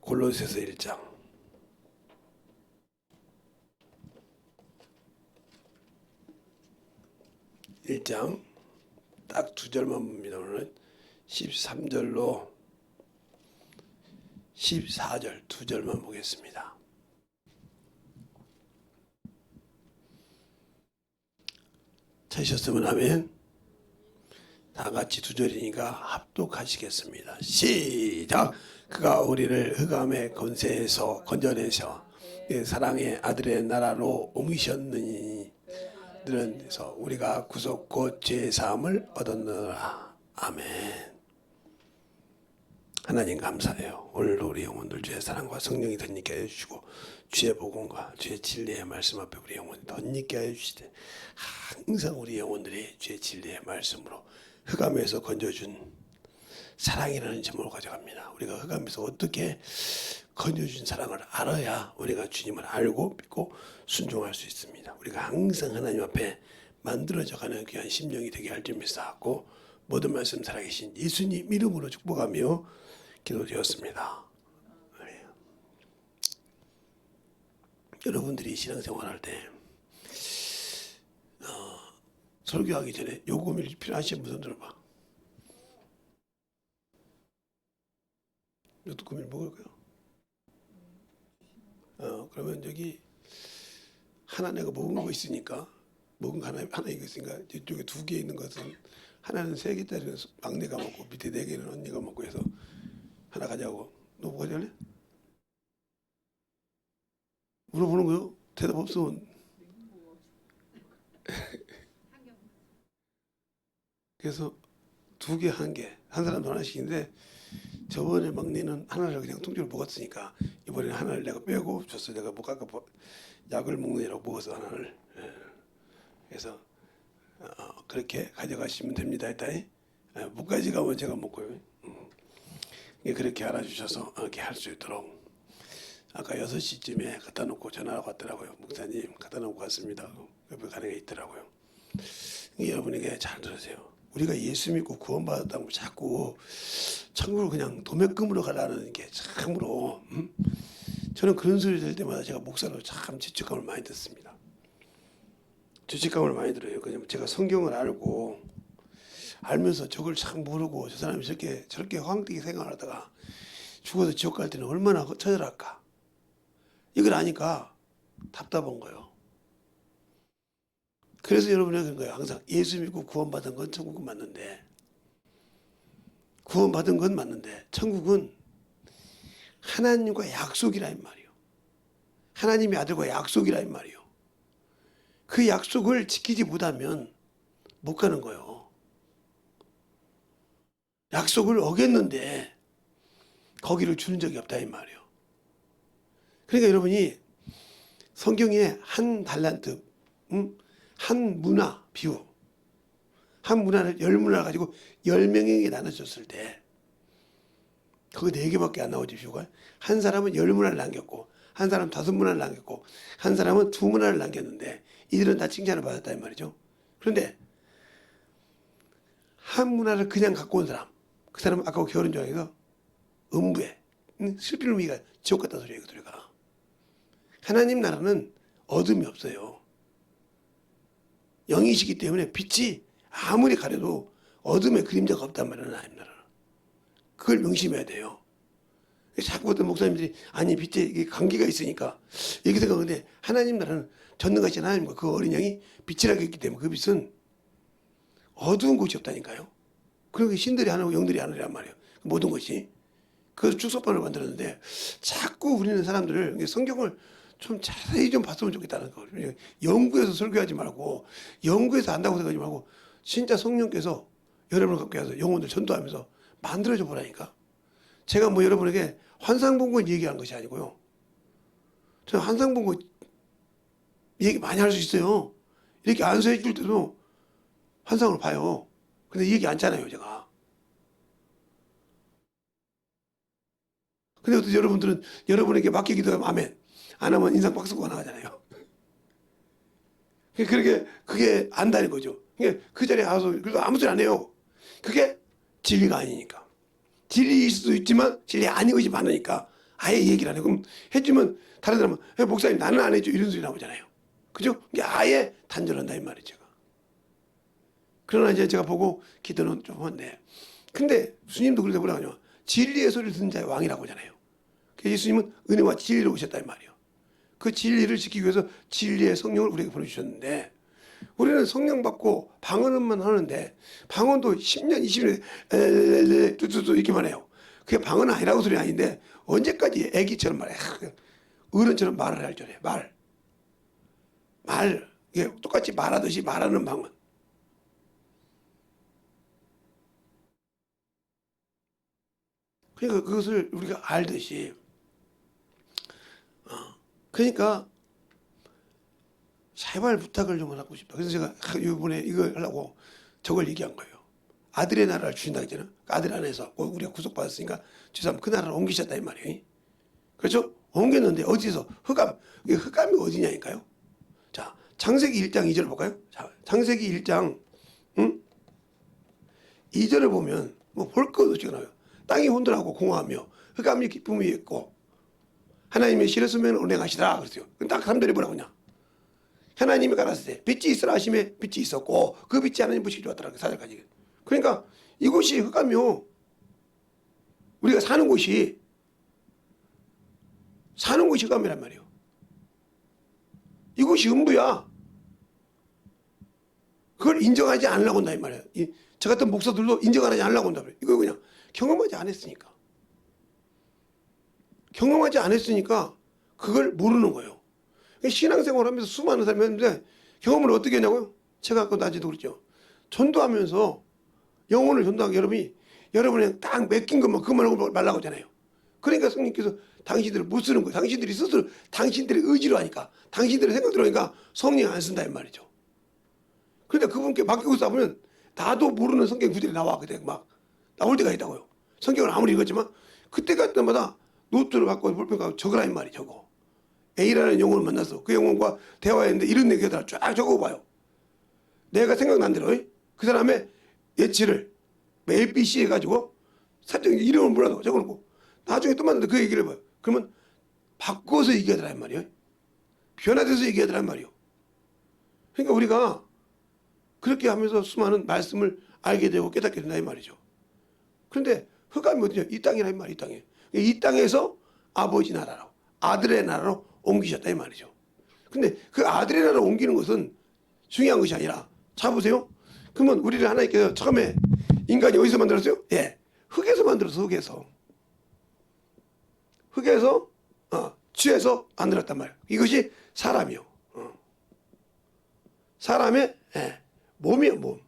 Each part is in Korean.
골로새서 1장 1장 딱 두 절만 봅니다. 오늘은 13절로 14절 두 절만 보겠습니다. 찾으셨으면 하면 다 같이 두 절이니까 합독하시겠습니다. 시작. 그가 우리를 흑암의 권세에서 건져내서 사랑의 아들의 나라로 옮기셨느니 들은서 우리가 구속 곧 죄 사함을 얻었느라. 아멘. 하나님 감사해요. 오늘도 우리 영혼들 주의 사랑과 성령이 덧있게 하여 주시고 주의 복음과 주의 진리의 말씀 앞에 우리 영혼이 덧있게 하여 주시되 항상 우리 영혼들이 주의 진리의 말씀으로 흑암에서 건져준 사랑이라는 제목을 가져갑니다. 우리가 흑암에서 어떻게 건져준 사랑을 알아야 우리가 주님을 알고 믿고 순종할 수 있습니다. 우리가 항상 하나님 앞에 만들어져가는 귀한 심령이 되게 할 줄 믿사하고 모든 말씀 살아계신 예수님 이름으로 축복하며 기도드렸습니다. 네. 여러분들이 신앙생활할 때 설교하기 전에 요금이 필요하신 분들 들어봐. 너도 고민 먹을 거야? 그러면 여기 하나 내가 먹은 거 있으니까 먹은 거 하나 이거 있으니까 이쪽에 두 개 있는 것은 하나는 3개짜리는 막내가 먹고 밑에 4개는 언니가 먹고 해서 하나 가자고. 너 뭐 가져갈래? 물어보는 거요? 대답 없으면 그래서 2개, 1개 한 사람도 하나씩인데 저번에 막내는 하나를 그냥 통째로 먹었으니까 이번에 하나를 내가 빼고 줬어. 내가 못 아까 약을 먹느라고 먹어서 하나를. 그래서 그렇게 가져가시면 됩니다. 일단 못 가져가면 제가 먹고요. 그렇게 알아주셔서 이렇게 할 수 있도록 아까 6시쯤에 갖다 놓고 전화가 왔더라고요. 목사님 갖다 놓고 갔습니다. 옆에 가는 게 있더라고요. 여러분에게 잘 들으세요. 우리가 예수 믿고 구원받았다고 자꾸 천국을 그냥 도매금으로 가라는 게 참으로 저는 그런 소리 들을 때마다 제가 목사로 참 죄책감을 많이 듣습니다. 죄책감을 많이 들어요. 그냥 제가 성경을 알면서 저걸 참 모르고 저 사람이 저렇게 황되게 생각하다가 죽어서 지옥 갈 때는 얼마나 처절할까. 이걸 아니까 답답한 거예요. 그래서 여러분이 그런 거예요. 항상 예수 믿고 구원받은 건 천국은 맞는데 천국은 하나님과 약속이라 이 말이에요. 하나님의 아들과 약속이라 이 말이에요. 그 약속을 지키지 못하면 못 가는 거예요. 약속을 어겼는데 거기를 주는 적이 없다 이 말이에요. 그러니까 여러분이 성경에 한 달란트, 한 문화 비유, 한 문화를 10문화를 가지고 10명에게 나눠줬을 때 거기 4개밖에 안 나오지 비유가. 한 사람은 10문화를 남겼고 한 사람은 5문화를 남겼고 한 사람은 2문화를 남겼는데 이들은 다 칭찬을 받았다 이 말이죠. 그런데 한 문화를 그냥 갖고 온 사람, 그 사람은 아까 결혼장에서 음부에 슬피는 위가 지옥 같다 소리예요. 그 소리가. 하나님 나라는 어둠이 없어요. 영이시기 때문에 빛이 아무리 가려도 어둠의 그림자가 없단 말이에요. 하나님 나라는. 그걸 명심해야 돼요. 자꾸 어떤 목사님들이 아니 빛에 관계가 있으니까 이렇게 생각하는데 하나님 나라는 전능하신 하나님과 그 어린 양이 빛이라고 했기 때문에 그 빛은 어두운 곳이 없다니까요. 그리고 신들이 하나고 영들이 하나란 말이에요. 모든 것이. 그래서 축소판을 만들었는데 자꾸 우리는 사람들을 성경을 좀 자세히 좀 봤으면 좋겠다는 거예요. 연구해서 설교하지 말고 연구해서 안다고 생각하지 말고 진짜 성령께서 여러분을 갖게 해서 영혼들 전도하면서 만들어줘 보라니까. 제가 뭐 여러분에게 환상 본 거 얘기한 것이 아니고요. 저는 환상 본 거 얘기 많이 할 수 있어요. 이렇게 안수해 줄 때도 환상을 봐요. 근데 얘기 않잖아요, 제가. 근데 여러분들은 여러분에게 맡기기도 하면 아멘. 안 하면 인상 박수가 나가잖아요. 그게 안다는 거죠. 그 자리에 가서 그래도 아무 소리 안 해요. 그게 진리가 아니니까. 진리일 수도 있지만 진리 아닌 것이 많으니까 아예 얘기를 안 해요. 그럼 해주면 다른 사람은 목사님 나는 안 해줘 이런 소리 나오잖아요. 그죠? 이게 아예 단절한다 이 말이죠. 제가. 그러나 이제 제가 보고 기도는 좀 한데, 근데 주님도 그래서 뭐라고 하냐, 진리의 소리를 듣는 자의 왕이라고 하잖아요. 그래서 예수님은 은혜와 진리로 오셨다 이 말이에요. 그 진리를 지키기 위해서 진리의 성령을 우리에게 보내주셨는데, 우리는 성령 받고 방언만 하는데 방언도 10년 20년 뚜뚜뚜 이렇게만 해요. 그게 방언은 아니라고 소리 아닌데 언제까지 애기처럼 말해, 어른처럼 말을 할 줄 해. 말 이게 똑같이 말하듯이 말하는 방언. 그러니까 그것을 우리가 알듯이, 그러니까 제발 부탁을 좀 하고 싶다. 그래서 제가 이번에 이걸 하려고 저걸 얘기한 거예요. 아들의 나라를 주신다 했잖아요. 아들 안에서 우리가 구속받았으니까 주사님 그 나라를 옮기셨다 이 말이에요. 그렇죠? 옮겼는데 어디서 흑암, 이게 흑암이 어디냐니까요. 자, 창세기 1장 2절 볼까요? 자, 창세기 1장 2절을 보면 뭐 볼 것 없이 나와요. 땅이 혼돈하고 공허하며 흑암이 기쁨이 있고 하나님의 실으시면 운행하시더라 그랬어요. 딱 3절이 뭐라고 하냐. 하나님이 가라사대 빛이 있으라 하심에 빛이 있었고 그 빛이 하나님 보시기 좋았더라. 4절까지. 그러니까 이곳이 흑암이요. 우리가 사는 곳이 흑암이란 말이에요. 이곳이 음부야. 그걸 인정하지 않으려고 한다 이 말이에요. 저 같은 목사들도 인정하지 않으려고 한다. 이거 그냥 경험하지 않았으니까. 경험하지 않았으니까 그걸 모르는 거예요. 신앙생활 하면서 수많은 사람이 했는데 경험을 어떻게 했냐고요? 제가 아까 낮에도 그랬죠. 전도하면서 영혼을 전도하게 여러분이 그냥 딱 맡긴 것만 그만 하고 말라고 하잖아요. 그러니까 성령께서 당신들을 못 쓰는 거예요. 당신들이 스스로 당신들의 의지로 하니까, 당신들의 생각대로 하니까 성령 안 쓴다 이 말이죠. 그러니까 그분께 맡기고 싸우면 나도 모르는 성경 구절이 나와. 그때 막 나올 때가 있다고요. 성경을 아무리 읽었지만 그때 갈 때마다 노트를 갖고 볼펜 갖고 적으라 이 말이 적어. A라는 영혼을 만나서 그 영혼과 대화했는데 이런 얘기가 쫙 적어봐요. 내가 생각난 대로 그 사람의 예치를 A, B, C 해가지고 살짝 이름을 몰라도 적어놓고 나중에 또 만나서 그 얘기를 해봐요. 그러면 바꿔서 얘기하더란 말이에요. 변화돼서 얘기하더란 말이에요. 그러니까 우리가 그렇게 하면서 수많은 말씀을 알게 되고 깨닫게 된다 이 말이죠. 그런데 흑암이 어디냐? 이 땅이라 이 말이에요. 이 땅에. 이 땅에서 아버지 나라로, 아들의 나라로 옮기셨다 이 말이죠. 근데 그 아들의 나라로 옮기는 것은 중요한 것이 아니라, 자 보세요. 그러면 우리를 하나님께서 처음에 인간이 어디서 만들었어요? 예, 흙에서 만들었어. 흙에서 취해서 만들었단 말이에요. 이것이 사람이요. 사람의 몸이요, 몸.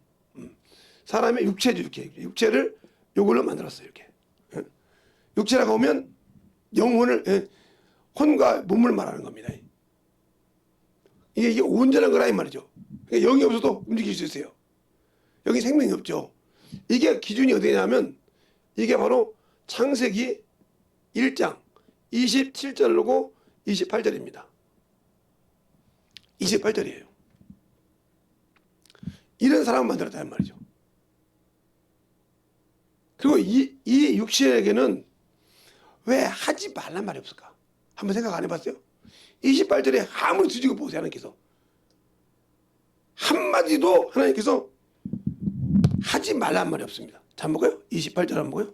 사람의 육체죠, 이렇게. 육체를 요걸로 만들었어요, 이렇게. 육체라고 하면 영혼을, 혼과 몸을 말하는 겁니다. 이게 온전한 거라 이 말이죠. 그러니까 영이 없어도 움직일 수 있어요. 여기 생명이 없죠. 이게 기준이 어디냐면 이게 바로 창세기 1장 27절로 28절입니다. 28절이에요. 이런 사람을 만들었다는 말이죠. 그리고 이 육신에게는 왜 하지 말란 말이 없을까? 한번 생각 안 해봤어요? 28절에 아무리 뒤지고 보세요. 하나님께서 한마디도 하나님께서 하지 말란 말이 없습니다. 자, 한번 볼까요? 28절 한번 보고요.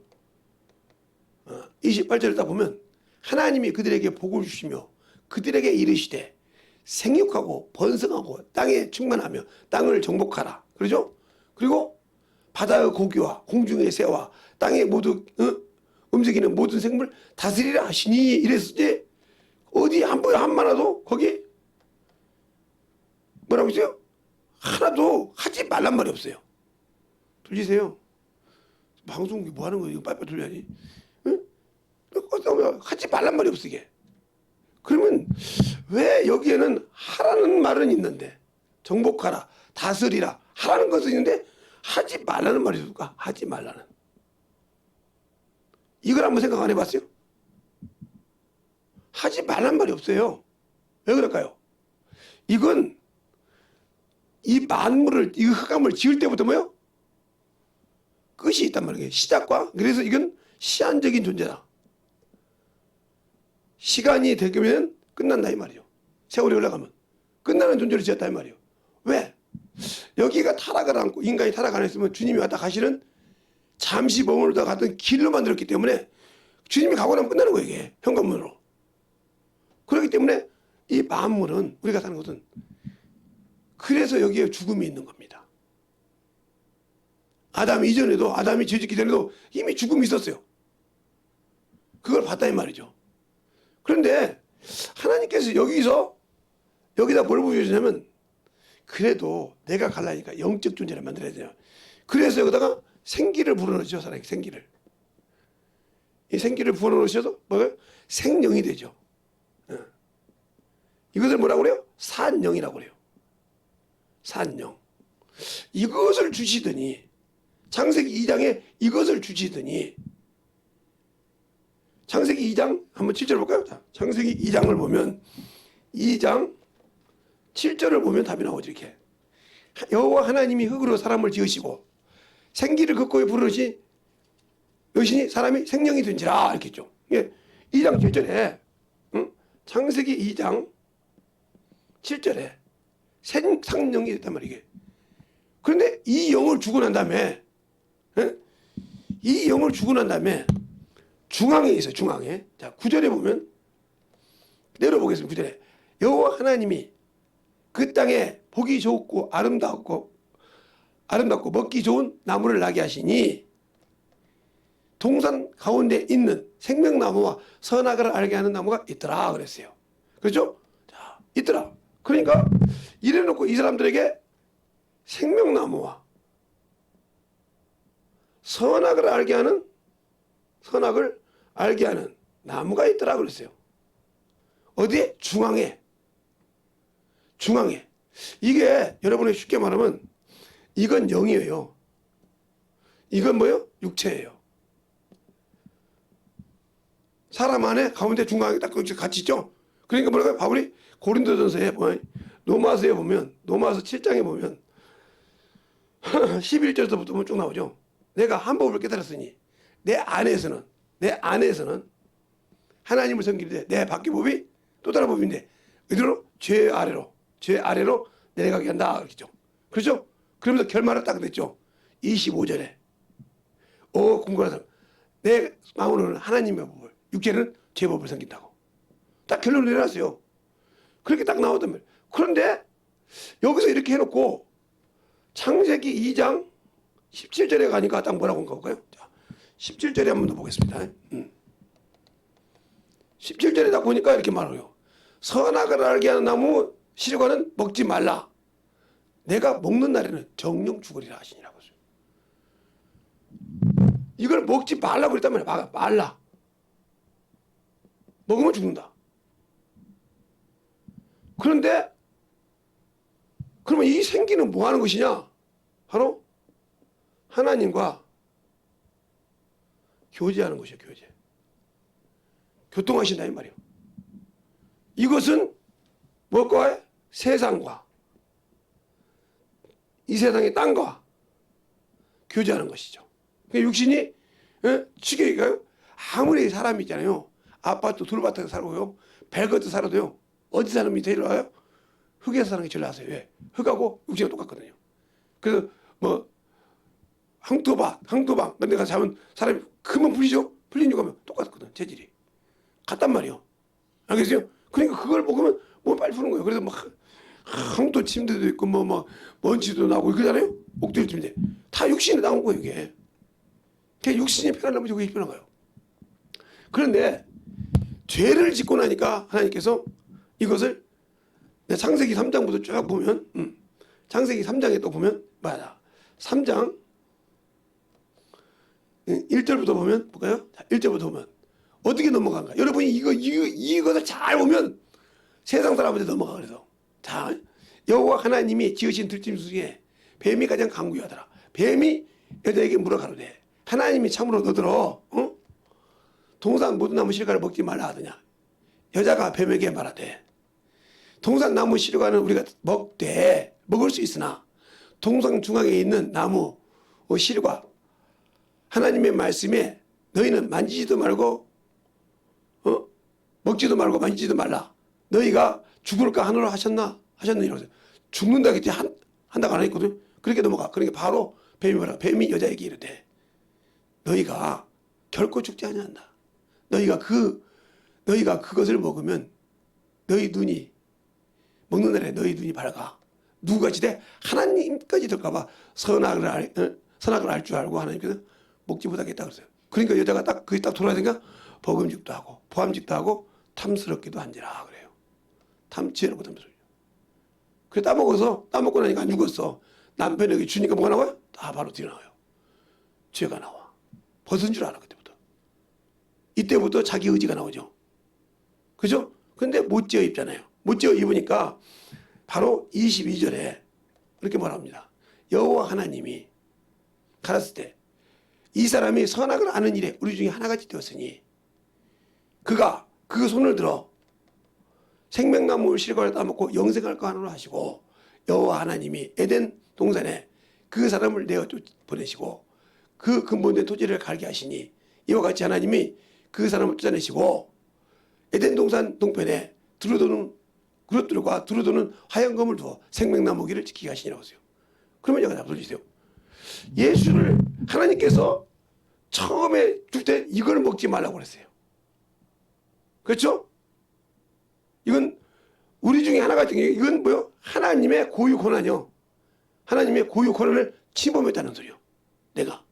28절을 딱 보면 하나님이 그들에게 복을 주시며 그들에게 이르시되 생육하고 번성하고 땅에 충만하며 땅을 정복하라. 그러죠? 그리고 바다의 고기와 공중의 새와 땅에 모두 움직이는 모든 생물 다스리라 하시니 이랬을 때 어디 한마나도 거기 뭐라고 있어요? 하나도 하지 말란 말이 없어요. 들리세요? 방송 뭐 하는 거예요? 이거 빨리빨리 들려야지. 응? 하지 말란 말이 없어 이게. 그러면 왜 여기에는 하라는 말은 있는데, 정복하라, 다스리라 하라는 것은 있는데 하지 말라는 말이 있을까? 하지 말라는. 이걸 한번 생각 안 해봤어요? 하지 말란 말이 없어요. 왜 그럴까요? 이건 이 만물을, 이 흑암을 지을 때부터 뭐요? 끝이 있단 말이에요. 시작과. 그래서 이건 시한적인 존재다. 시간이 되면 끝난다 이 말이죠. 세월이 흘러가면 끝나는 존재로 지었다 이 말이에요. 왜? 여기가 타락을 않고 인간이 타락 안 했으면 주님이 왔다 가시는 잠시 머물다 갔던 길로 만들었기 때문에 주님이 가고 나면 끝나는 거예요. 이게 현관문으로. 그렇기 때문에 이 만물은 우리가 사는 것은 그래서 여기에 죽음이 있는 겁니다. 아담 이전에도 아담이 죄짓기 전에도 이미 죽음이 있었어요. 그걸 봤다 이 말이죠. 그런데 하나님께서 여기다 뭘 보여주냐면 그래도 내가 갈라니까 영적 존재를 만들어야 돼요. 그래서 여기다가 생기를 불어넣으죠. 사람이 생기를. 이 생기를 불어넣으셔서 뭐예요? 생명이 되죠. 이것을 뭐라고 그래요? 산영이라고 그래요. 산영. 이것을 주시더니 창세기 2장에 이것을 주시더니 창세기 2장 한번 7절 볼까요? 자, 창세기 2장을 보면 2장 7절을 보면 답이 나오죠. 이렇게 여호와 하나님이 흙으로 사람을 지으시고 생기를 그 코에 불어넣으시 여신이 사람이 생명이 된지라 이렇게 했죠. 예, 2장 7절에 창세기 2장 7절에 생명이 됐단 말이에요. 그런데 이 영을 주고 난 다음에 이 영을 주고 난 다음에 중앙에 있어요. 중앙에. 자, 9절에 보면 내려보겠습니다. 9절에 여호와 하나님이 그 땅에 보기 좋고 아름답고 먹기 좋은 나무를 나게 하시니 동산 가운데 있는 생명나무와 선악을 알게 하는 나무가 있더라 그랬어요. 그렇죠? 자, 있더라. 그러니까 이래놓고 이 사람들에게 생명나무와 선악을 알게 하는 나무가 있더라 그랬어요. 어디에? 중앙에. 이게 여러분이 쉽게 말하면 이건 영이에요. 이건 뭐예요? 육체예요. 사람 안에 가운데 중앙에 딱 같이 있죠. 그러니까 뭐라고요? 바울이 고린도전서에 로마서에 보면 로마서 7장에 보면 11절부터 보면 쭉 나오죠. 내가 한 법을 깨달았으니 내 안에서는 하나님을 섬기는데 내 밖의 법이 또 다른 법인데 어디로? 죄 아래로 내려가게 한다 그랬죠. 그렇죠? 그러면서 결말을 딱 냈죠. 25절에 공부하는 사람 내 마음으로는 하나님의 법을 육체는 죄 법을 섬긴다고 딱 결론을 내놨어요. 그렇게 딱 나오단 말이에요. 그런데 여기서 이렇게 해놓고 창세기 2장 17절에 가니까 딱 뭐라고 한 걸까요? 17절에 한 번 더 보겠습니다. 17절에 딱 보니까 이렇게 말해요. 선악을 알게 하는 나무 실과는 먹지 말라. 내가 먹는 날에는 정령 죽으리라 하시니라고 했어요. 이걸 먹지 말라고 그랬단 말이야. 말라. 먹으면 죽는다. 그런데 그러면 이 생기는 뭐 하는 것이냐? 바로 하나님과 교제하는 것이에요. 교제. 교통하신다 이 말이에요. 이것은 무엇과? 세상과 이 세상의 땅과 교제하는 것이죠. 육신이 지게가요. 아무리 사람이 있잖아요. 아파트 둘밭에 살고요. 벨거트 살아도요. 어디 사람이 제일 와요? 흙에서 사는 게 제일 나세요. 왜? 흙하고 육지가 똑같거든요. 그래서 뭐 황토방 그런 데 가서 자면 사람이 금방 풀리죠? 풀린 이유가 똑같거든. 재질이. 같단 말이에요. 알겠어요? 그러니까 그걸 먹으면 몸 빨리 푸는 거예요. 그래서 막 황토 침대도 있고 뭐 먼지도 나고 그러잖아요. 옥들 침대. 다 육신에 나온 거예요. 이게. 그게 육신이 편하려면 저게 편한 거예요. 그런데 죄를 짓고 나니까 하나님께서 이것을 창세기 3장부터 쭉 보면 창세기 3장에 또 보면 맞아. 3장 1절부터 보면 볼까요? 자, 1절부터 보면 어떻게 넘어간가? 여러분이 이것을 잘 보면 세상 사람한테 넘어가. 그래서 자, 여호와 하나님이 지으신 들짐승 중에 뱀이 가장 강구하더라. 뱀이 여자에게 물어가로되 하나님이 참으로 너더러 동산 모든 나무 실과를 먹지 말라 하더냐. 여자가 뱀에게 말하되 동산 나무 실과는 우리가 먹을 수 있으나 동산 중앙에 있는 나무 실과 하나님의 말씀에 너희는 만지지도 말고 먹지도 말고 만지지도 말라. 너희가 죽을까 하노라 하셨느니라고 해서 죽는다 그때 한다고 안 했거든. 그렇게 넘어가. 그러니까 바로 뱀이 뭐라? 뱀이 여자에게 이르되 너희가 결코 죽지 아니한다. 너희가 그것을 먹으면 너희 눈이 먹는 날에 너희 눈이 밝아. 누구같이 돼? 하나님까지 될까봐 선악을 알 줄 알고 하나님께서 먹지 못하겠다 그랬어요. 그러니까 여자가 딱 그게 딱 돌아다니까 버금직도 하고 포함직도 하고 탐스럽기도 한지라 그래요. 지혜롭고 탐스럽죠. 그래 따먹고 나니까 안 죽었어. 남편에게 주니까 뭐가 나와요? 다 바로 튀어나와요. 죄가 나와. 벗은 줄 알아 그때부터. 이때부터 자기 의지가 나오죠. 그죠? 근데 못 지어 입잖아요. 못 지어 입으니까 바로 22절에 이렇게 뭐라 합니다. 여호와 하나님이 가라사대 때 이 사람이 선악을 아는 일에 우리 중에 하나같이 되었으니 그가 그 손을 들어 생명나무 실과를 따먹고 영생할 거 하노라 하시고 여호와 하나님이 에덴 동산에 그 사람을 내어 보내시고 그 근본된 토지를 갈게 하시니 이와 같이 하나님이 그 사람을 쫓아내시고 에덴 동산 동편에 두루도는 그릇들과 두루도는 화영검을 두어 생명나무 길을 지키게 하시니라고 하세요. 그러면 제가 답해주세요. 예수를 하나님께서 처음에 줄 때 이걸 먹지 말라고 그랬어요. 그렇죠? 이건 우리 중에 하나 같은 게 이건 뭐요? 하나님의 고유 권한이요. 하나님의 고유 권한을 침범했다는 소리요. 내가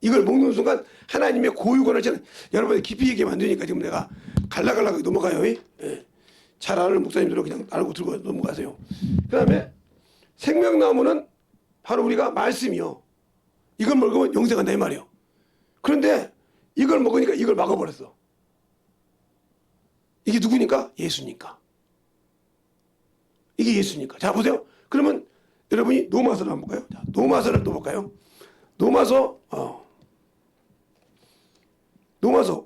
이걸 먹는 순간 하나님의 고유 권한을 여러분이 깊이 얘기하면 안 되니까 지금 내가 갈라갈라 넘어가요. 예. 잘 아는 목사님들은 그냥 알고 들고 넘어가세요. 그 다음에 생명나무는 바로 우리가 말씀이요. 이걸 먹으면 영생한다 이 말이요. 그런데 이걸 먹으니까 이걸 막아버렸어. 이게 누구니까? 예수니까. 이게 예수니까. 자 보세요. 그러면 여러분이 로마서를 한번 볼까요? 자, 로마서를 또 볼까요? 로마서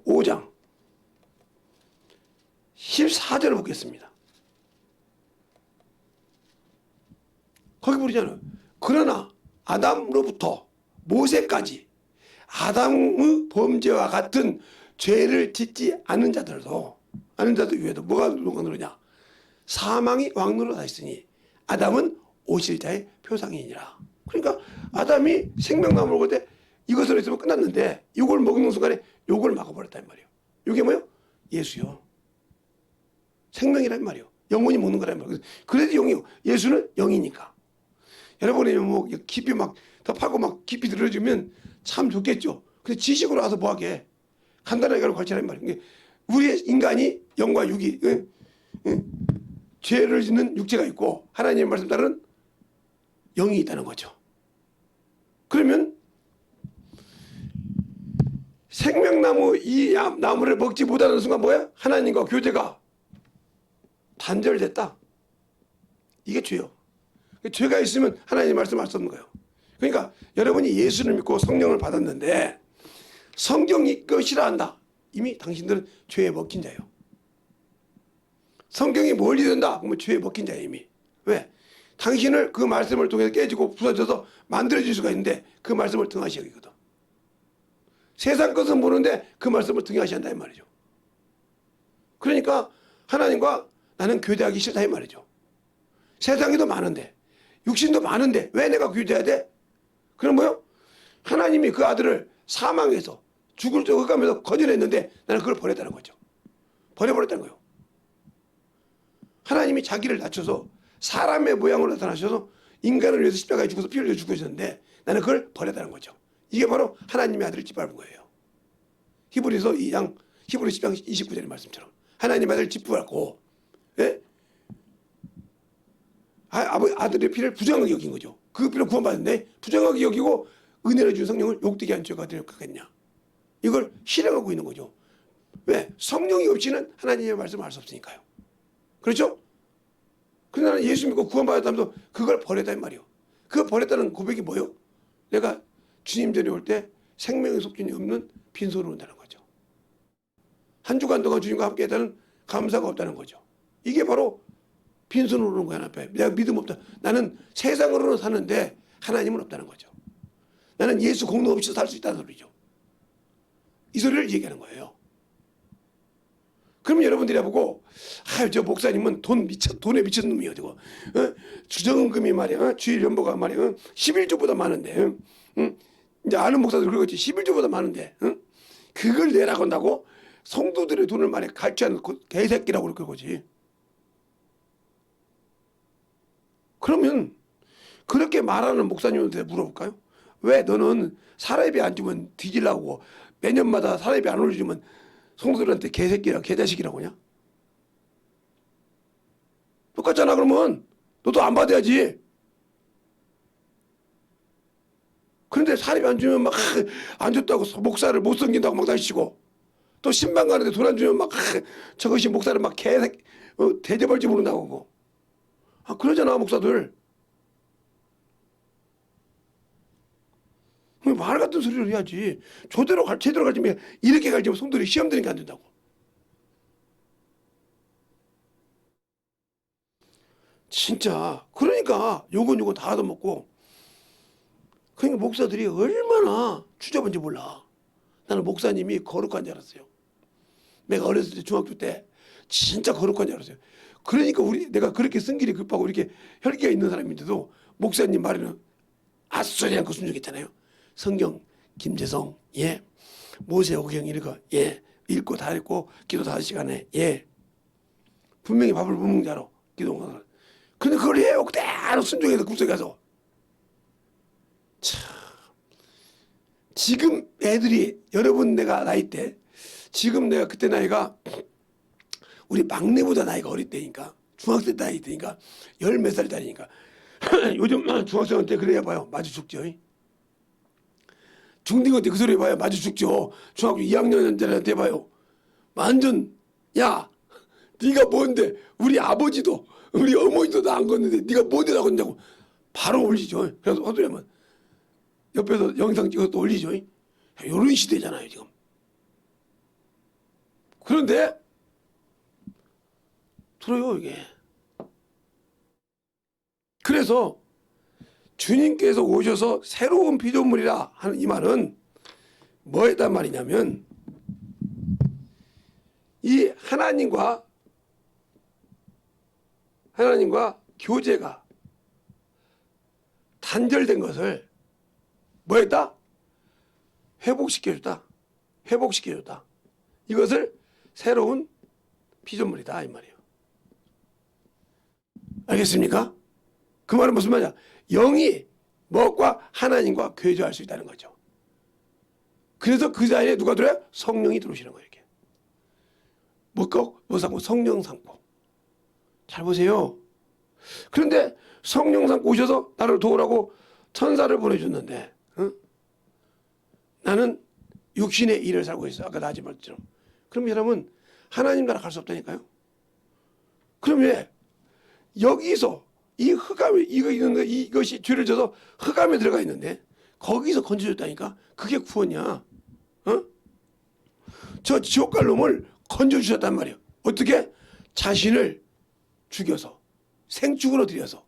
5장 14절을 보겠습니다. 거기 보잖아요. 그러나 아담로부터 모세까지 아담의 범죄와 같은 죄를 짓지 않은 자들 위에도 뭐가 왕노릇냐? 사망이 왕노릇 하였으니 아담은 오실 자의 표상이니라. 그러니까 아담이 생명나무를 먹을 때 이것으로 있으면 끝났는데 이걸 먹는 순간에 이걸 막아버렸단 말이에요. 이게 뭐예요? 예수요. 생명이란 말이요. 영혼이 먹는 거란 말이에요. 그래도 영이요. 예수는 영이니까. 여러분이 뭐 깊이 막 더 파고 막 깊이 들어주면 참 좋겠죠. 근데 지식으로 와서 뭐하게 간단하게 가르치라는 말이에요. 우리의 인간이 영과 육이 죄를 짓는 육체가 있고 하나님의 말씀 따르는 영이 있다는 거죠. 그러면 생명나무 이 나무를 먹지 못하는 순간 뭐야? 하나님과 교제가 단절됐다. 이게 죄요. 죄가 있으면 하나님의 말씀 할 수 없는 거예요. 그러니까 여러분이 예수를 믿고 성령을 받았는데 성경이 그걸 싫어한다. 이미 당신들은 죄에 먹힌 자예요. 성경이 멀리 된다. 그러면 죄에 먹힌 자예요 이미. 왜? 당신을 그 말씀을 통해서 깨지고 부서져서 만들어질 수가 있는데 그 말씀을 등하시 여기거든. 세상 것은 모르는데 그 말씀을 등하시 한다 이 말이죠. 그러니까 하나님과 나는 교제하기 싫다 이 말이죠. 세상에도 많은데 육신도 많은데 왜 내가 교제해야 돼? 그럼 뭐요? 하나님이 그 아들을 사망해서 죽을 때 흑암에서 건져냈는데 나는 그걸 버렸다는 거죠. 버려버렸다는 거예요. 하나님이 자기를 낮춰서 사람의 모양으로 나타나셔서 인간을 위해서 십자가에 죽어서 피를 흘려 죽으셨는데 나는 그걸 버렸다는 거죠. 이게 바로 하나님의 아들을 짓밟은 거예요. 히브리서 10장 29절의 말씀처럼 하나님의 아들을 짓밟고 예? 아들의 피를 부정하게 여긴 거죠. 그 피를 구원받았는데 부정하게 여기고 은혜를 준 성령을 욕되게 한 죄가 되겠냐. 이걸 실행하고 있는 거죠. 왜? 성령이 없이는 하나님의 말씀을 알 수 없으니까요. 그렇죠? 그러나 나는 예수 믿고 구원받았다면서 그걸 버렸단 말이에요. 그거 버렸다는 고백이 뭐예요? 내가 주님 전에 올 때 생명의 속전이 없는 빈손으로 온다는 거죠. 한 주간 동안 주님과 함께 했다는 감사가 없다는 거죠. 이게 바로 빈손으로 오는 거야. 앞에 내가 믿음 없다. 나는 세상으로는 사는데 하나님은 없다는 거죠. 나는 예수 공로 없이 살 수 있다는 소리죠. 이 소리를 얘기하는 거예요. 그럼 여러분들이 보고 저 목사님은 돈에 미친 놈이야. 되고 주정금이 말이야, 주일 연보가 말이야, 11조보다 많은데, 이제 아는 목사들 그러겠지. 11조보다 많은데, 그걸 내라고 한다고 성도들의 돈을 말이야 갈취하는 개새끼라고 그럴 거지. 그러면 그렇게 말하는 목사님한테 물어볼까요? 왜 너는 사례비 안 주면 뒤질라고 매년마다 사례비 안 올려주면 성도들한테 개새끼라 개자식이라고 하냐? 똑같잖아. 그러면 너도 안 받아야지. 그런데 사례비 안 주면 막 안 줬다고 목사를 못 섬긴다고 막 다시치고, 또 신방 가는데 돈 안 주면 막 저것이 목사를 막 개새끼 대접할지 모른다고 하고. 그러잖아 목사들. 말 같은 소리를 해야지. 제대로 가르치면 이렇게 가르치면 성도들이 시험 드니까 안 된다고. 진짜. 그러니까 요건 다 얻어먹고. 그러니까 목사들이 얼마나 추잡은지 몰라. 나는 목사님이 거룩한 줄 알았어요. 내가 어렸을 때 중학교 때 진짜 거룩한 줄 알았어요. 그러니까 내가 그렇게 성질이 급하고 이렇게 혈기가 있는 사람인데도 목사님 말에는 아수리 않고 순종했잖아요. 성경 김재성 예, 모세오경 읽어 예, 읽고 다 읽고 기도 5시간에 예, 분명히 밥을 못 먹는 자로 기도하는. 근데 그걸 해요. 그대로 순종해서 굽석에 가서. 참, 지금 애들이 여러분 내가 나이 때, 지금 내가 그때 나이가 우리 막내보다 나이가 어릴 때니까, 중학생 나이 때니까 열 몇 살짜리니까 요즘 중학생한테 그래 해봐요. 마주 죽죠. 중딩한테 그 소리 해봐요. 마주 죽죠. 중학교 2학년한테 해봐요. 완전 야 네가 뭔데, 우리 아버지도 우리 어머니도 나 안 걷는데 네가 뭔데 나 걷냐고 바로 올리죠. 그래서 헛소리하면 옆에서 영상 찍어서 또 올리죠. 이런 시대잖아요 지금. 그런데 들어요 이게. 그래서 주님께서 오셔서 새로운 피조물이라 하는 이 말은 뭐에다 말이냐면, 이 하나님과 교제가 단절된 것을 뭐했다? 회복시켜줬다. 이것을 새로운 피조물이다 이 말이에요. 알겠습니까? 그 말은 무슨 말이야? 영이 무엇과 하나님과 교제할 수 있다는 거죠. 그래서 그 자리에 누가 들어요? 성령이 들어오시는 거예요. 이렇게. 뭐 삼고? 성령 삼고. 잘 보세요. 그런데 성령 삼고 오셔서 나를 도우라고 천사를 보내줬는데, 나는 육신의 일을 살고 있어. 아까 나지 말처럼. 그럼 여러분 하나님 나라 갈 수 없다니까요. 그럼 왜 여기서 이 흑암에 이것이 죄를 져서 흑암에 들어가 있는데 거기서 건져줬다니까? 그게 구원이야. 저 지옥 갈 놈을 건져주셨단 말이에요. 어떻게? 자신을 죽여서 생축으로 드려서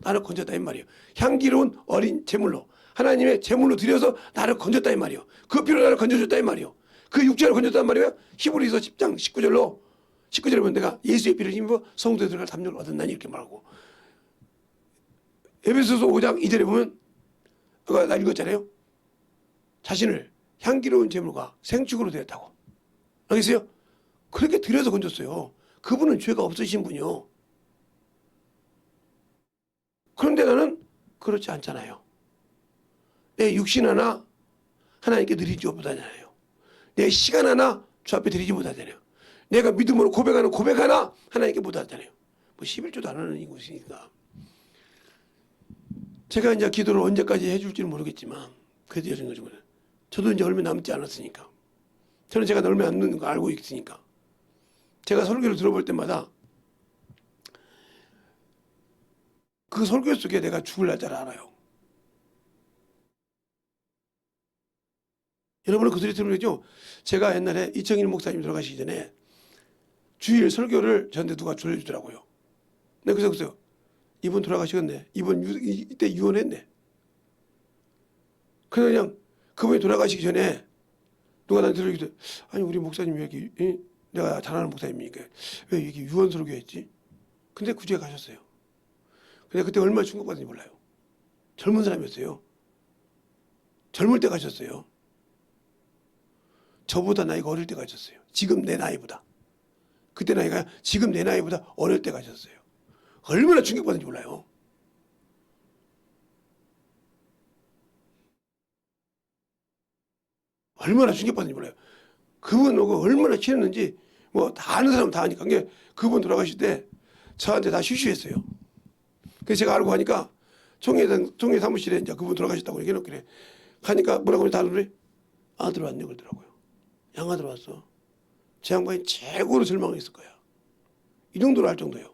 나를 건졌다 이 말이에요. 향기로운 어린 제물로, 하나님의 제물로 드려서 나를 건졌다 이 말이에요. 그 피로 나를 건져줬다 이 말이에요. 그 육체를 건졌단 말이에요. 히브리서 10장 19절에 보면 내가 예수의 피를 힘입어 성도에 들어갈 담력을 얻었나니 이렇게 말하고, 에베소서 5장 2절에 보면 아까 나 읽었잖아요. 자신을 향기로운 제물과 생축으로 드렸다고. 알겠어요? 그렇게 드려서 건졌어요. 그분은 죄가 없으신 분이요. 그런데 나는 그렇지 않잖아요. 내 육신 하나 하나님께 드리지 못하잖아요. 내 시간 하나 주 앞에 드리지 못하잖아요. 내가 믿음으로 고백하는 고백 하나 하나님께 못하잖아요. 뭐 11조도 안 하는 이곳이니까. 제가 이제 기도를 언제까지 해줄지는 모르겠지만, 그래도 이런 거죠. 저도 이제 얼마 남지 않았으니까. 저는 제가 얼마 안 남는 거 알고 있으니까. 제가 설교를 들어볼 때마다 그 설교 속에 내가 죽을 날짜를 알아요. 여러분은 그 소리 들으셨죠? 제가 옛날에 이청일 목사님 돌아가시기 전에 주일 설교를 저한테 누가 들려주더라고요. 네, 그래서 이분 돌아가시겠네. 이때 유언했네. 그래서 그냥 그분이 돌아가시기 전에 누가 나한테 들으기도 아니 우리 목사님이 여기 내가 잘 아는 목사님이니까 왜 이렇게 유언설교 했지? 근데 그 주에 가셨어요. 근데 그때 얼마나 충격받은지 몰라요. 젊은 사람이었어요. 젊을 때 가셨어요. 저보다 나이가 어릴 때 가셨어요. 지금 내 나이보다. 그때 나이가 지금 내 나이보다 어릴 때 가셨어요. 얼마나 충격받은지 몰라요. 얼마나 충격받은지 몰라요. 그분하고 얼마나 친했는지 뭐 다 아는 사람 다 아니까. 그게 그분 돌아가실 때 저한테 다 쉬쉬했어요. 그래서 제가 알고 가니까 총회 사무실에 이제 그분 돌아가셨다고 얘기해놓길래 가니까 뭐라고 다 그래? 아들 왔네 그러더라고요. 양아들 왔어. 제 양반이 최고로 절망했을 거야. 이 정도로 할 정도예요.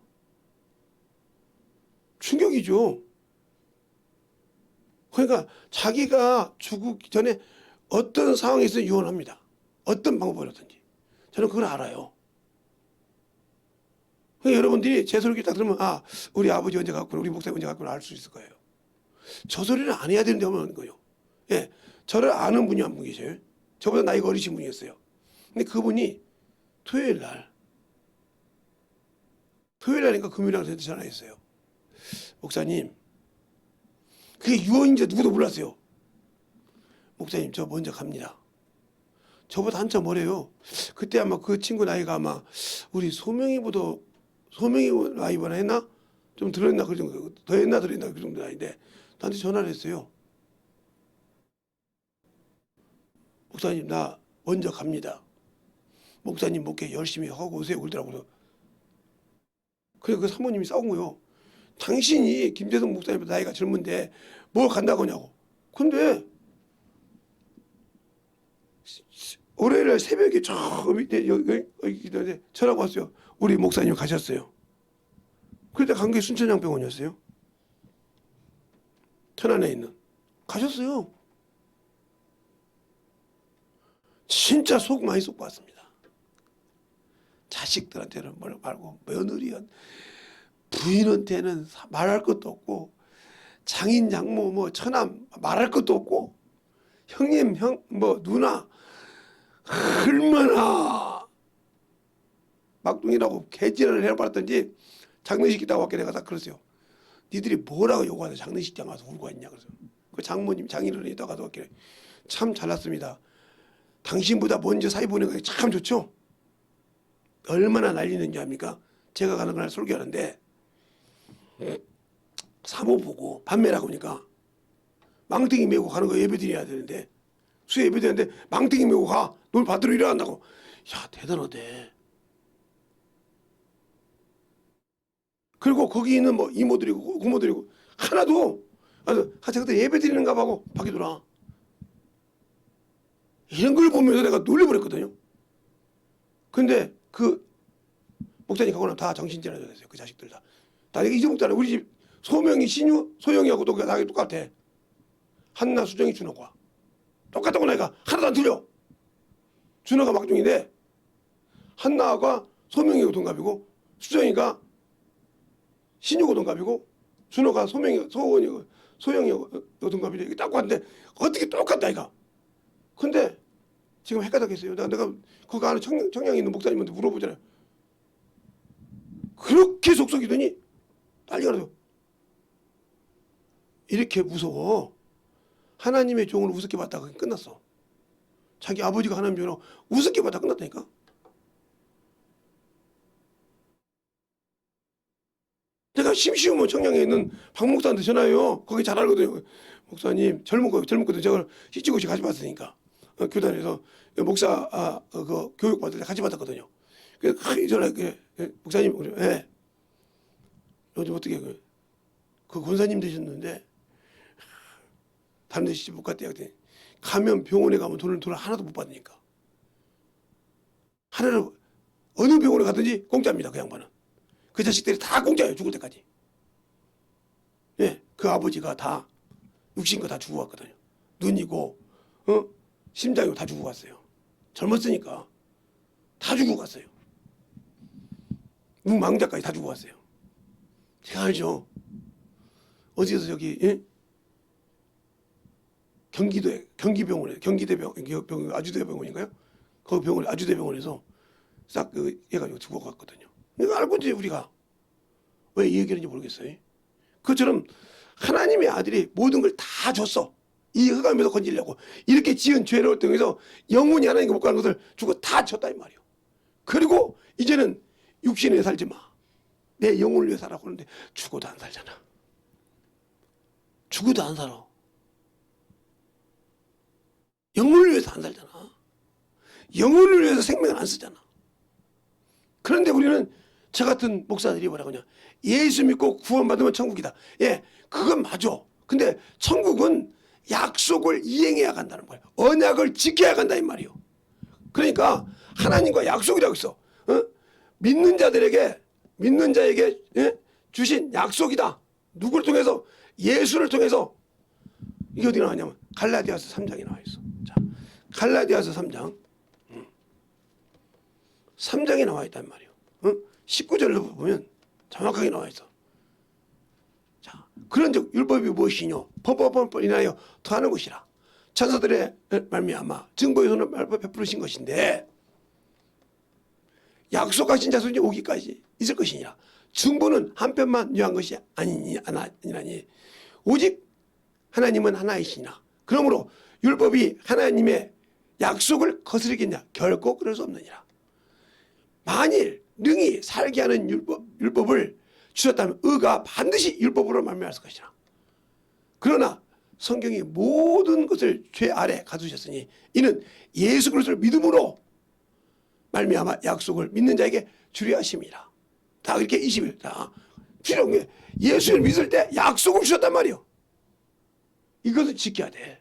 충격이죠. 그러니까 자기가 죽기 전에 어떤 상황에 있어 유언합니다. 어떤 방법으로든지. 저는 그걸 알아요. 그러니까 여러분들이 제 소리를 딱 들으면 아 우리 아버지 언제 갔구나 우리 목사님 언제 갔구나 알 수 있을 거예요. 저 소리를 안 해야 되는데 하는 거예요. 예, 저를 아는 분이 한 분 계셔요. 저보다 나이가 어리신 분이었어요. 근데 그분이 토요일 날인가 금요일 날 저한테 전화했어요. 목사님 그게 유언인지 누구도 몰랐어요. 목사님 저 먼저 갑니다. 저보다 한참 어려요. 그때 아마 그 친구 나이가 아마 우리 소명이 나이보다 했나? 좀 들었나 그 정도 더 했나 들었나 그 정도 나이인데 나한테 전화를 했어요. 목사님 나 먼저 갑니다. 목사님 목회 열심히 하고 오세요 그러더라고요. 그래 그 사모님이 싸운 거요. 당신이 김대성 목사님보다 나이가 젊은데 뭘 간다고 하냐고. 근데 월요일날 새벽에 저 밑에 여기 전화가 왔어요. 우리 목사님 가셨어요. 그때 간 게 순천향병원이었어요. 천안에 있는. 가셨어요. 진짜 속 많이 쏟고 왔습니다. 자식들한테는 뭘 말고 며느리한 부인한테는 말할 것도 없고 장인 장모 뭐 처남 말할 것도 없고 형님 형 뭐 누나 얼마나 막둥이라고 개지랄을 해버렸던지 장례식 있다고 왔게 내가 다 그랬어요. 니들이 뭐라고 요구하다 장례식장 가서 울고 왔냐 그래서 그 장모님 장인어른이 있다가 왔길래 참 잘났습니다. 당신보다 먼저 사위 보낸 거 참 좋죠. 얼마나 난리는지 압니까? 제가 가는 날 설교하는데 사모 보고 판매라고 하니까 망둥이 메고 가는 거 예배 드려야 되는데 수요 예배 드리는데 망둥이 메고 가. 널 받으러 일어난다고. 야 대단하대. 그리고 거기 있는 뭐 이모들이고 고모들이고 하나도 제가 예배 드리는가 하고 밖에 돌아. 이런 걸 보면서 내가 놀려버렸거든요. 근데 그 목사님 가고 나면 다 정신질환이 됐어요. 그 자식들 다. 다 잊어먹잖아요. 우리 집 소명이 신유 소영이하고도 나이 똑같아. 한나 수정이 준호가 똑같다고 나이가 하나도 안 틀려. 준호가 막둥인데 한나가 소명이하고 동갑이고 수정이가 신유고 동갑이고 준호가 소영이하고 동갑이래. 이게 똑같은데 어떻게 똑같다 이가. 근데 지금 헷갈렸겠어요. 내가 거기 안에 청량에 있는 목사님한테 물어보잖아요. 그렇게 속썩이더니 난리가 나서 이렇게 무서워. 하나님의 종을 우습게 봤다가 끝났어. 자기 아버지가 하나님 종을 우습게 봤다가 끝났다니까. 내가 심시우면 청량에 있는 박 목사한테 전화해요. 거기 잘 알거든요. 목사님 젊은 거도 저걸 시치고시 같이 봤으니까 교단에서 목사 그 교육 받을 때 같이 받았거든요. 그래서 전화 목사님 그래. 예. 요즘 어떻게 그 권사님 되셨는데 다른 데 시집 못 갔대요. 가면 병원에 가면 돈을 하나도 못 받으니까. 하나를 어느 병원에 가든지 공짜입니다. 그 양반은. 그 자식들이 다 공짜예요. 죽을 때까지. 예, 그 아버지가 다 육신 거 다 주고 갔거든요. 눈이고 심장이고 다 주고 갔어요. 젊었으니까 다 주고 갔어요. 눈망자까지 다 주고 갔어요. 제가 알죠. 어디서 저기 예? 경기도에 경기병원에 경기대병원 아주대병원인가요? 거기 병원 아주대병원에서 싹 해가지고 두고 갔거든요. 이거 알고 이제 우리가 왜 이 얘기하는지 모르겠어요. 그처럼 하나님의 아들이 모든 걸 다 줬어. 이 흑암에서 건지려고 이렇게 지은 죄를 통해서 영원히 하나님과 못 가는 것을 주고 다 줬다 이 말이요. 그리고 이제는 육신에 살지 마. 내 영혼을 위해 살라고 하는데 죽어도 안 살잖아. 죽어도 안 살아. 영혼을 위해서 안 살잖아. 영혼을 위해서 생명을 안 쓰잖아. 그런데 우리는 저 같은 목사들이 뭐라고 하냐. 예수 믿고 구원받으면 천국이다. 예, 그건 맞아. 근데 천국은 약속을 이행해야 간다는 거예요. 언약을 지켜야 간다 이 말이요. 그러니까 하나님과 약속이라고 있어. 믿는 자들에게 믿는 자에게 주신 약속이다. 누구를 통해서? 예수를 통해서. 이게 어디 나왔냐면 갈라디아서 3장에 나와 있어. 자, 갈라디아서 3장 3장에 나와 있단 말이에요. 19절로 보면 정확하게 나와 있어. 자, 그런즉 율법이 무엇이뇨? 법을 인하여 더하는 것이라. 천사들의 말미암아 증거의 손을 말로 베푸르신 것인데 약속하신 자손이 오기까지 있을 것이니라. 증거는 한편만 유한 것이 아니라니 오직 하나님은 하나이시니라. 그러므로 율법이 하나님의 약속을 거스르겠냐? 결코 그럴 수 없느니라. 만일 능히 살게 하는 율법을 주셨다면 의가 반드시 율법으로 말미암을 것이라. 그러나 성경이 모든 것을 죄 아래 가두셨으니 이는 예수 그리스도를 믿음으로 말미암아 약속을 믿는 자에게 주려 하심이라. 다 이렇게 20일 다 주려 예수를 믿을 때 약속을 주셨단 말이요. 이것을 지켜야 돼.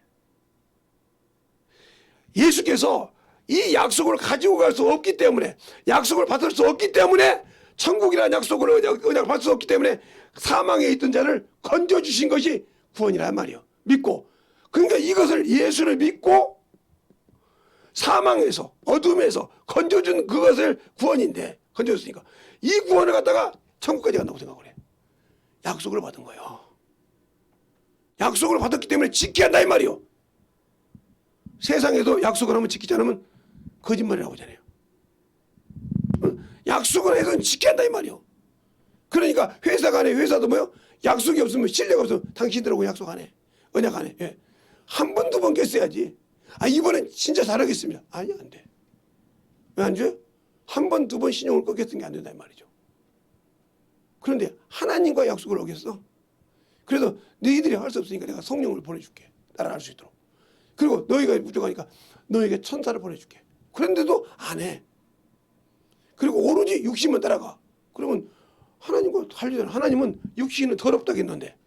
예수께서 이 약속을 가지고 갈 수 없기 때문에 약속을 받을 수 없기 때문에 천국이라는 약속을 언약 받을 수 없기 때문에 사망에 있던 자를 건져주신 것이 구원이란 말이요. 믿고 그러니까 이것을 예수를 믿고 사망에서 어둠에서 건져준 그것을 구원인데 건져줬으니까 이 구원을 갖다가 천국까지 간다고 생각을 해. 약속을 받은 거예요. 약속을 받았기 때문에 지켜야 한다 이 말이요. 세상에도 약속을 하면 지키지 않으면 거짓말이라고 하잖아요. 약속을 해서 지켜야 한다 이 말이요. 그러니까 회사 간에 회사도 뭐요? 약속이 없으면 신뢰가 없으면 당신들하고 약속 안 해. 언약 안 해. 예. 한 번, 두 번 깼어야지. 아, 이번엔 진짜 잘하겠습니다. 아니, 안 돼. 왜 안 줘요? 한 번, 두 번 신용을 꺾였던 게 안 된다 이 말이죠. 그런데 하나님과 약속을 어겼어. 그래서 너희들이 할 수 없으니까 내가 성령을 보내줄게. 따라갈 수 있도록. 그리고 너희가 부족하니까 너희에게 천사를 보내줄게. 그런데도 안 해. 그리고 오로지 육신만 따라가. 그러면 하나님과 달리잖아. 하나님은 육신은 더럽다고 했는데.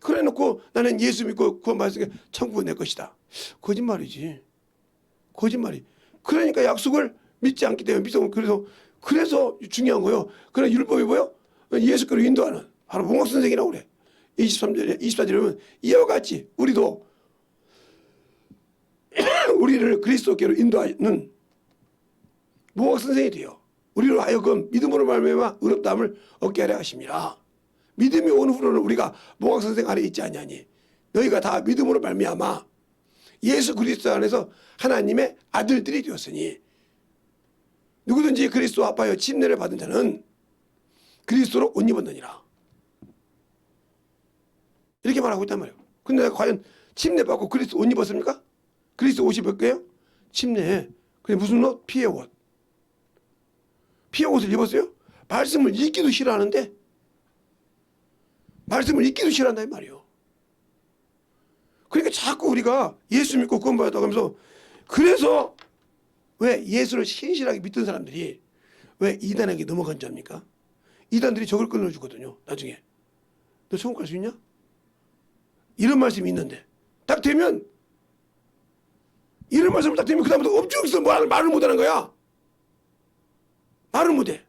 그래 놓고 나는 예수 믿고 구원받았으니까 천국은 내 것이다. 거짓말이지. 거짓말이. 그러니까 약속을 믿지 않기 때문에 믿어. 그래서 중요한 거요. 그런 율법이 뭐요? 예수께로 인도하는 바로 몽학 선생이라고 그래. 23절에 24절에 보면 이와 같이 우리도 우리를 그리스도께로 인도하는 몽학 선생이 돼요. 우리로 하여금 믿음으로 말미암아 의롭다함을 얻게 하려 하심이라. 믿음이 온 후로는 우리가 몽학 선생 아래 있지 아니하니 너희가 다 믿음으로 말미암아 예수 그리스도 안에서 하나님의 아들들이 되었으니 누구든지 그리스도 합하여 침례를 받은 자는 그리스도로 옷 입었느니라. 이렇게 말하고 있단 말이에요. 근데 내가 과연 침례 받고 그리스도 옷 입었습니까? 그리스도 옷이 몇 개예요? 침례. 그게 무슨 옷? 피의 옷. 피의 옷을 입었어요? 말씀을 읽기도 싫어하는데 말씀을 읽기도 싫어한다 이 말이에요. 그러니까 자꾸 우리가 예수 믿고 구원받았다고 하면서 그래서 왜 예수를 신실하게 믿던 사람들이 왜 이단에게 넘어간 줄 압니까? 이단들이 적을 끊어주거든요. 나중에 너 천국 갈 수 있냐? 이런 말씀이 있는데 딱 되면 이런 말씀을 딱 되면 그 다음부터 엄청 있어 말을 못하는 거야. 말을 못해.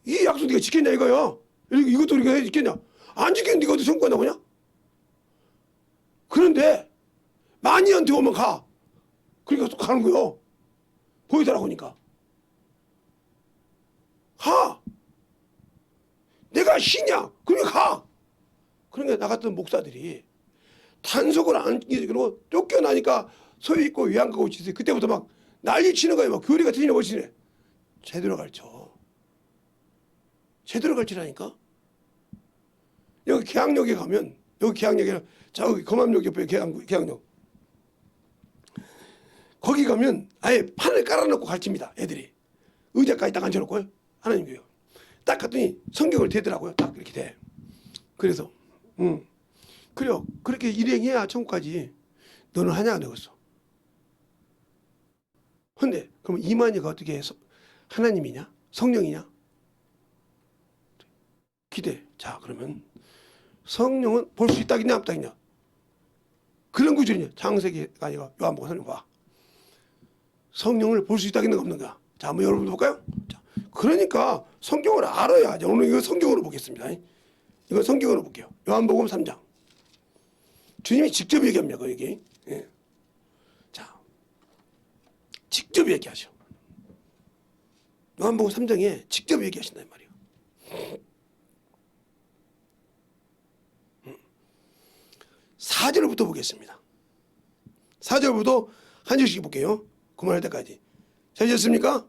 이 약속 네가 지켰냐 이거요. 이것도 우리가 지켰냐? 안 지켰는데 네가 어디 천국 간다고 하냐? 그런데 만이한테 오면 가. 그러니까 또 가는 거요. 보이더라고 하니까. 가. 내가 신이야. 그러니까 가. 그러니까 나 같은 목사들이 단속을 안 지키고 쫓겨나니까 소위 있고 외양 가고 있어요. 그때부터 막 난리 치는 거예요. 막 교리가 틀리나 보시네. 제대로 가르쳐. 제대로 가르치라니까. 여기 계양역에 가면, 여기 계양역에, 저기 검암역 옆에 계양역. 거기 가면 아예 판을 깔아놓고 가르칩니다. 애들이. 의자까지 딱 앉혀놓고요. 하나님 교육. 딱 갔더니 성경을 대더라고요. 딱 이렇게 돼. 그래서 그래요. 그렇게 일행해야 천국까지. 너는 하냐 그랬어. 근데 그럼 이만희가 어떻게 해서 하나님이냐? 성령이냐? 기대. 자 그러면 성령은 볼 수 있다겠냐 없다겠냐? 그런 구절이냐? 창세기가 아니라 요한복음 성령 봐. 성령을 볼 수 있다겠는가 없는가? 자 한번 여러분 볼까요? 자, 그러니까 성경을 알아야 오늘 이거 성경으로 보겠습니다. 이거 성경으로 볼게요. 요한복음 3장. 주님이 직접 얘기합니다. 그 얘기. 예. 자, 직접 얘기하셔. 요한복음 3장에 직접 얘기하신단 말이에요. 4절부터 보겠습니다. 4절부터 한 절씩 볼게요. 그만할 때까지. 잘하셨습니까?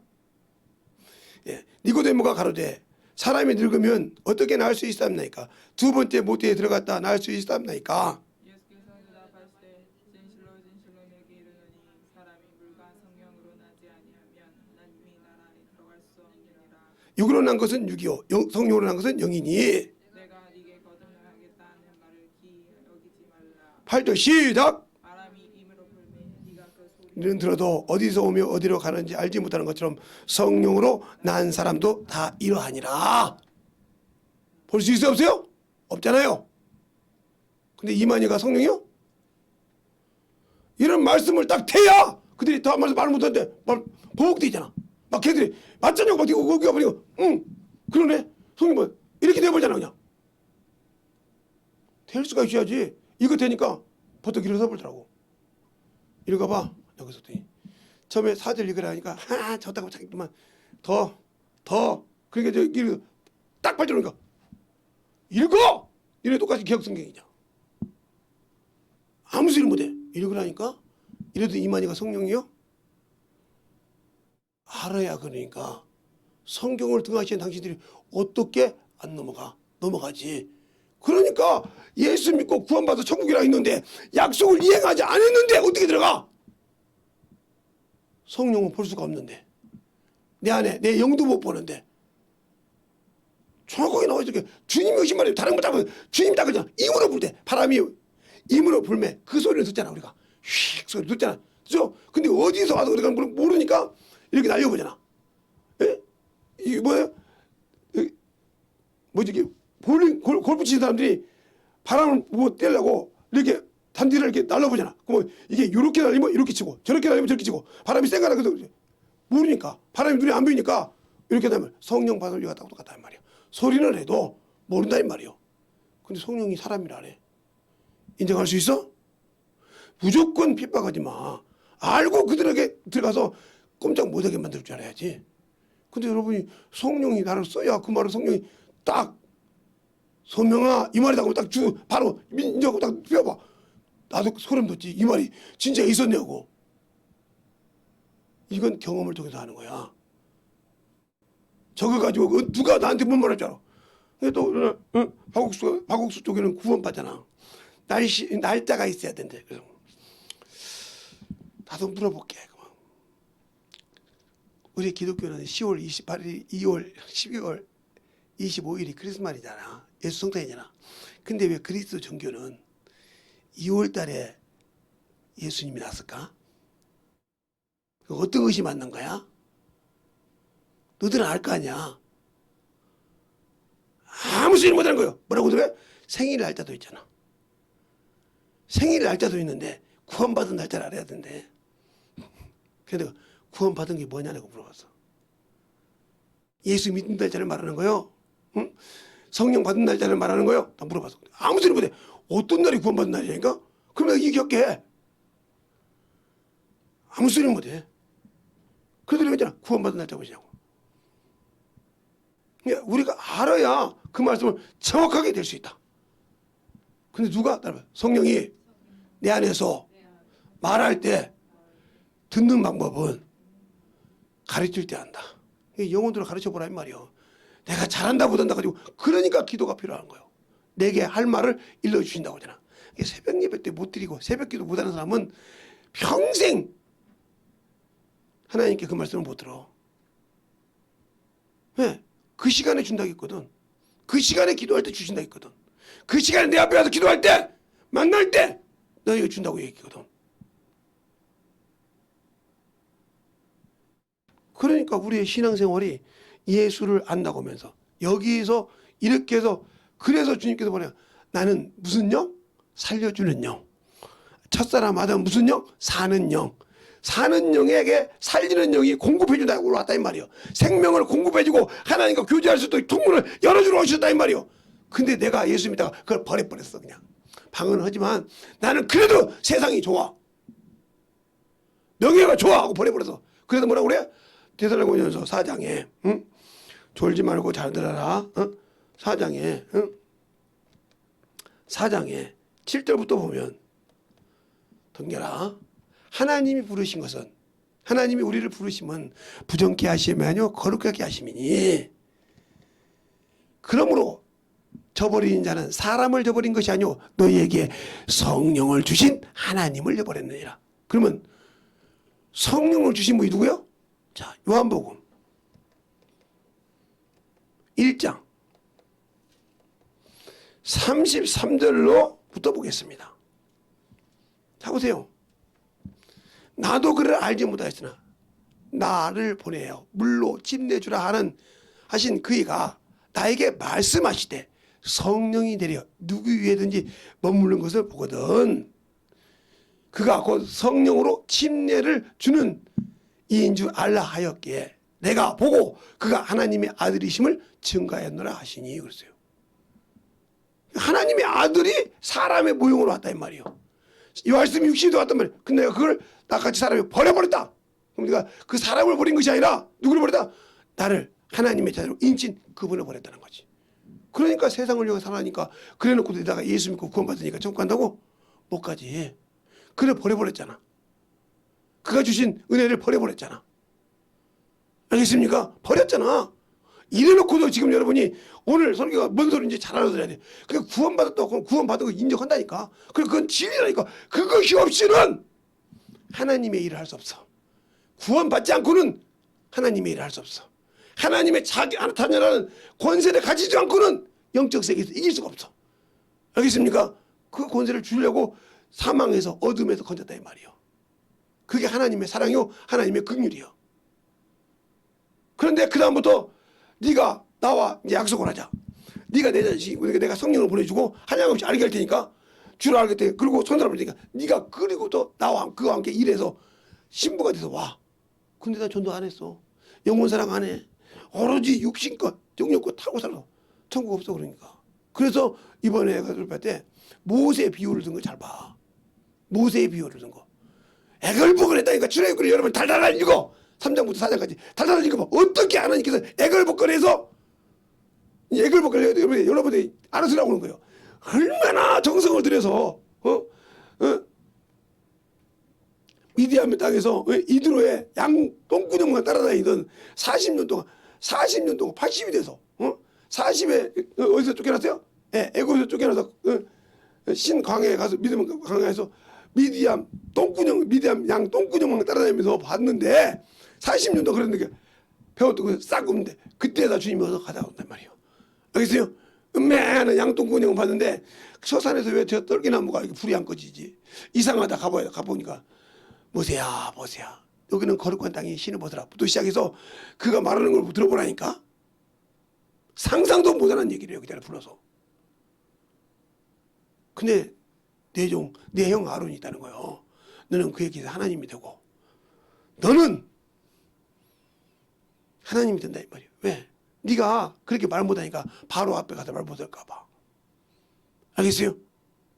예. 니고데모가 가로되 사람이 늙으면 어떻게 나을 수 있사옵나이까? 두 번째 모태에 들어갔다 나을 수 있사옵나이까? 예수께서 대답하시되 진실로 진실로 내게 이르노니 사람이 물과 성령으로 나지 아니하면 남이 나라 안에 들어갈 수 없느니라. 육으로 난 것은 육이요 성령으로 난 것은 영이니. 내가 네게 거듭나겠다 하는 말을 기이 여기지 말라. 8절 시작. 바람이 임으로 불매 네가 그 이는 소리를 들어도 어디서 오며 어디로 가는지 알지 못하는 것처럼 성령으로 난 사람도 다 이러하니라. 볼 수 있어요 없어요? 없잖아요. 근데 이만희가 성령이요? 이런 말씀을 딱 태야 그들이 더 말을 못하는데 보복되잖아. 막 걔들이 맞잖냐고 막 뛰고 거기가 버리고 응 그러네 성령 뭐 이렇게 돼버리잖아. 그냥 될 수가 있어야지. 이거 되니까 버떡 일어서 버리더라고. 읽어봐 여기서 처음에 4절 읽으라니까 좋다고 자기만 더 그러니까 저 딱 발전하니까 읽어. 이래 똑같이 개혁성경이냐. 아무 소리 못해. 읽으라니까. 이래도 이만희가 성령이요? 알아야. 그러니까 성경을 등하시는 당신들이 어떻게 안 넘어가지. 그러니까 예수 믿고 구원받아 천국이라 했는데 약속을 이행하지 않았는데 어떻게 들어가? 성령은 볼 수가 없는데 내 안에 내 영도 못 보는데 정확하게 나와 있어. 주님이 오신 말이에요. 다른 거 잡으면 주님이 딱 그러잖아. 임으로 불 때 바람이 임으로 불매 그 소리를 듣잖아. 우리가 휙 소리 듣잖아. 그죠? 근데 어디서 와서 우리가 모르니까 이렇게 날려보잖아. 예? 이게 뭐예요? 뭐지 이게 골프 치는 사람들이 바람을 뭐 떼려고 이렇게 단디를 이렇게 날려보잖아. 그러면 이게 이렇게 날리면 이렇게 치고 저렇게 날리면 저렇게 치고 바람이 센 거라 그래서 모르니까 바람이 눈에 안 보이니까 이렇게 되면 성령 받을 리가 똑같단 말이야. 소리는 해도 모른다는 말이요. 근데 성령이 사람이라네. 인정할 수 있어? 무조건 핍박하지 마. 알고 그들에게 들어가서 꼼짝 못하게 만들 줄 알아야지. 근데 여러분이 성령이 나를 써야 그 말을 성령이 딱 소명아 이 말이라고 딱 바로 인정하고 딱 펴봐. 나도 소름 돋지. 이 말이 진짜 있었냐고. 이건 경험을 통해서 하는 거야. 저거 가지고 누가 나한테 뭔 말할 줄 알아. 근데 또 박옥수 쪽에는 구원받잖아. 날짜가 있어야 된대. 그래서 나도 물어볼게. 우리 기독교는 10월 28일, 2월, 12월 25일이 크리스마스잖아. 예수 성탄이잖아. 근데 왜 그리스도 정교는 2월 달에 예수님이 났을까? 어떤 것이 맞는 거야? 너들은 알 거 아니야. 아무 소리 못하는 거예요. 뭐라고 그래? 생일 날짜도 있잖아. 생일 날짜도 있는데 구원받은 날짜를 알아야 된대. 그래서 내가 구원받은 게 뭐냐고 물어봤어. 예수 믿는 날짜를 말하는 거요? 응? 성령 받은 날짜를 말하는 거요? 나 물어봤어. 아무 소리 못해. 어떤 날이 구원받은 날이니까? 그럼 내가 얘기할게 해. 아무 소리 못해. 그래도 내가 있잖아. 구원받은 날짜 보시냐고. 우리가 알아야 그 말씀을 정확하게 될 수 있다. 근데 누가? 성령이 내 안에서 말할 때 듣는 방법은 가르칠 때 한다. 영혼들을 가르쳐 보라 이 말이요. 내가 잘한다 못한다 가지고 그러니까 기도가 필요한 거예요. 내게 할 말을 일러주신다고 하잖아. 새벽 예배 때 못 드리고 새벽 기도 못하는 사람은 평생 하나님께 그 말씀을 못 들어. 왜? 그 시간에 준다고 했거든. 그 시간에 기도할 때 주신다고 했거든. 그 시간에 내 앞에 와서 기도할 때 만날 때 너희가 준다고 얘기했거든. 그러니까 우리의 신앙생활이 예수를 안다고 하면서 여기서 이렇게 해서 그래서 주님께서 뭐냐, 나는 무슨 영? 살려주는 영. 첫사람마다 무슨 영? 사는 영. 사는 영에게 살리는 영이 공급해준다고 올라왔다 이 말이요. 생명을 공급해주고 하나님과 교제할 수 있도록 통로를 열어주러 오셨다 이 말이요. 근데 내가 예수 믿다가 그걸 버려버렸어. 그냥 방언은 하지만 나는 그래도 세상이 좋아, 명예가 좋아 하고 버려버렸어. 그래서 뭐라고 그래? 데살로니가전서 4장에 응? 졸지 말고 잘 들어라. 4장에 4장에 7절부터 보면 덩겨라. 하나님이 부르신 것은, 하나님이 우리를 부르심은 부정케 하심이 아니요 거룩하게 하심이니, 그러므로 저버린 자는 사람을 저버린 것이 아니요 너희에게 성령을 주신 하나님을 저버렸느니라. 그러면 성령을 주신 분이 누구요? 자, 요한복음 1장 33절로부터 보겠습니다. 자, 보세요. 나도 그를 알지 못하였으나 나를 보내어 물로 찜내주라 하신 그이가 나에게 말씀하시되 성령이 내려 누구 위에든지 머무르는 것을 보거든. 그가 곧 성령으로 침례를 주는 이인 줄 알라 하였기에 내가 보고 그가 하나님의 아들이심을 증가하였노라 하시니. 그랬어요. 하나님의 아들이 사람의 모형으로 왔다 이 말이에요. 이 말씀이 육신도 왔단 말이에요. 근데 내가 그걸 나같이 사람이 버려버렸다. 그럼 네가 그 사람을 버린 것이 아니라 누구를 버렸다? 나를 하나님의 자녀로 인친 그분을 버렸다는 거지. 그러니까 세상을 위해 살아니까 그래놓고 내가 예수 믿고 구원받으니까 천국 간다고? 못 가지. 그래 버려버렸잖아. 그가 주신 은혜를 버려버렸잖아. 알겠습니까? 버렸잖아. 이래놓고도 지금 여러분이 오늘 설교가 뭔 소리인지 잘 알아들어야 돼. 그게 구원받았다고 그럼 구원받은 거 인정한다니까. 그건 진리라니까. 그것이 없이는 하나님의 일을 할 수 없어. 구원받지 않고는 하나님의 일을 할 수 없어. 하나님의 자녀라는 권세를 가지지 않고는 영적 세계에서 이길 수가 없어. 알겠습니까? 그 권세를 주려고 사망에서 어둠에서 건졌다 이 말이요. 그게 하나님의 사랑이요 하나님의 긍휼이요. 그런데 그 다음부터 네가 나와 이제 약속을 하자. 네가 내 자식이고 내가 성령을 보내주고 한량없이 알게 할 테니까 주를 알게 돼. 그리고 손사람을 테니까 네가 그리고 또 나와 그와 함께 일해서 신부가 돼서 와. 근데 나 전도 안 했어. 영혼 사랑 안 해. 오로지 육신껏 정욕껏 타고 살아. 천국 없어. 그러니까. 그래서 이번에 가서 때 모세 비유를 든 거 잘 봐. 모세의 비유를 든 거. 애걸복을 했다니까. 출애굽기를 여러분 달달달 읽어. 3장부터 4장까지 달달달 읽어봐. 어떻게 하나님께서 애걸복걸해서 애걸복걸 여러분들이 알아서라고 하는 거예요. 얼마나 정성을 들여서 미디안 땅에서 이드로의 양 똥구녕만 따라다니던 40년 동안 80이 돼서 40에 어디서 쫓겨났어요? 애굽에서 쫓겨나서 신광야에 가서 믿음 광야에서 미디안 양 똥구녕만 따라다니면서 봤는데 40년 동안 그랬는데 배웠던 싹 없는데 그때다 주님이 와서 가다 온단 말이에요. 알겠어요? 은매하는 양똥구녕을 봤는데 저 산에서 왜 저 떨기나무가 이렇게 불이 안 꺼지지? 이상하다. 가보니까 모세야 여기는 거룩한 땅이 신을 벗으라 부터 시작해서 그가 말하는 걸 들어보라니까 상상도 못하는 얘기를 여기다 불러서. 근데 내 형 아론이 있다는 거예요. 너는 그에게서 하나님이 되고 너는 하나님이 된다 이 말이에요. 왜? 네가 그렇게 말 못하니까 바로 앞에 가서 말 못할까 봐. 알겠어요?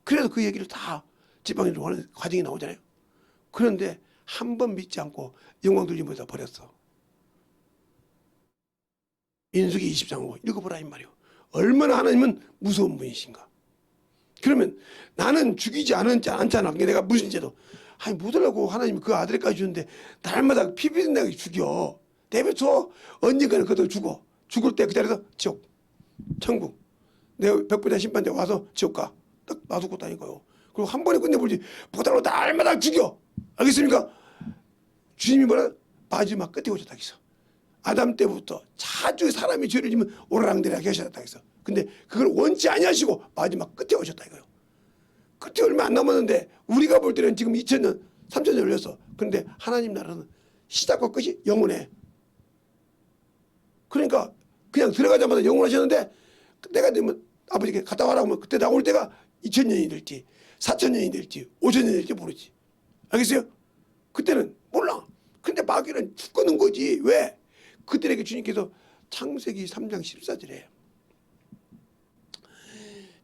그래서 그 얘기를 다 지방인으로 하는 과정이 나오잖아요. 그런데 한 번 믿지 않고 영광 돌리면서 버렸어. 민수기 20장 5 읽어보라 이 말이요. 얼마나 하나님은 무서운 분이신가. 그러면 나는 죽이지 않잖아. 그러니까 내가 무슨 죄도. 아니 못하려고 하나님이 그 아들까지 주는데 날마다 피비린내게 죽여. 내뱉어. 언젠가는 그도 죽어. 죽을 때 그 자리에서 지옥, 천국. 내가 백부자 심판대 와서 지옥 가. 딱 놔두고 다니까요. 그리고 한 번에 끝내버리지. 못하려고 날마다 죽여. 알겠습니까? 주님이 뭐라? 마지막 끝에 오셨다 했어. 아담 때부터 자주 사람이 죄를 지면 오라랑대라게 하셨다 했어. 근데 그걸 원치 아니하시고 마지막 끝에 오셨다 이거요. 끝에 얼마 안 남았는데 우리가 볼 때는 지금 2000년, 3000년 걸렸어. 그런데 하나님 나라는 시작과 끝이 영원해. 그러니까 그냥 들어가자마자 영원하셨는데 내가 되면 아버지께 갔다 와라고 하면 그때 나올 때가 2000년이 될지 4000년이 될지 5000년이 될지 모르지. 알겠어요? 그때는 몰라. 근데 마귀는 죽거는 거지. 왜? 그들에게 주님께서 창세기 3장 14절에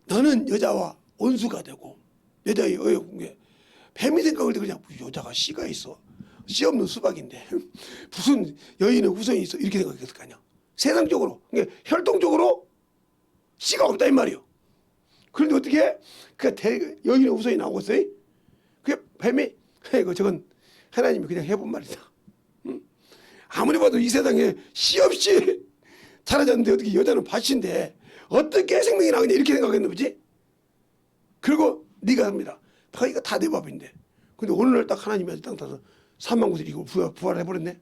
너는 여자와 원수가 되고 여자의 어여군게 뱀이 생각할 때 그냥 여자가 씨가 있어. 씨 없는 수박인데 무슨 여인의 후손이 있어. 이렇게 생각했을 거 아니야. 세상적으로 그러니까 혈통적으로 씨가 없다 이 말이요. 그런데 어떻게 해? 그 여인의 후손이 나오고 있어요. 그게 뱀이 저건 하나님이 그냥 해본 말이다. 아무리 봐도 이 세상에 씨 없이 사라졌는데 어떻게 여자는 밭인데 어떻게 생명이 나겠냐 이렇게 생각했나 보지. 그리고 네가 합니다. 이거 다 내 밥인데. 근데 어느 날 딱 하나님이 땅 타서 3만 구슬 이거 부활해버렸네.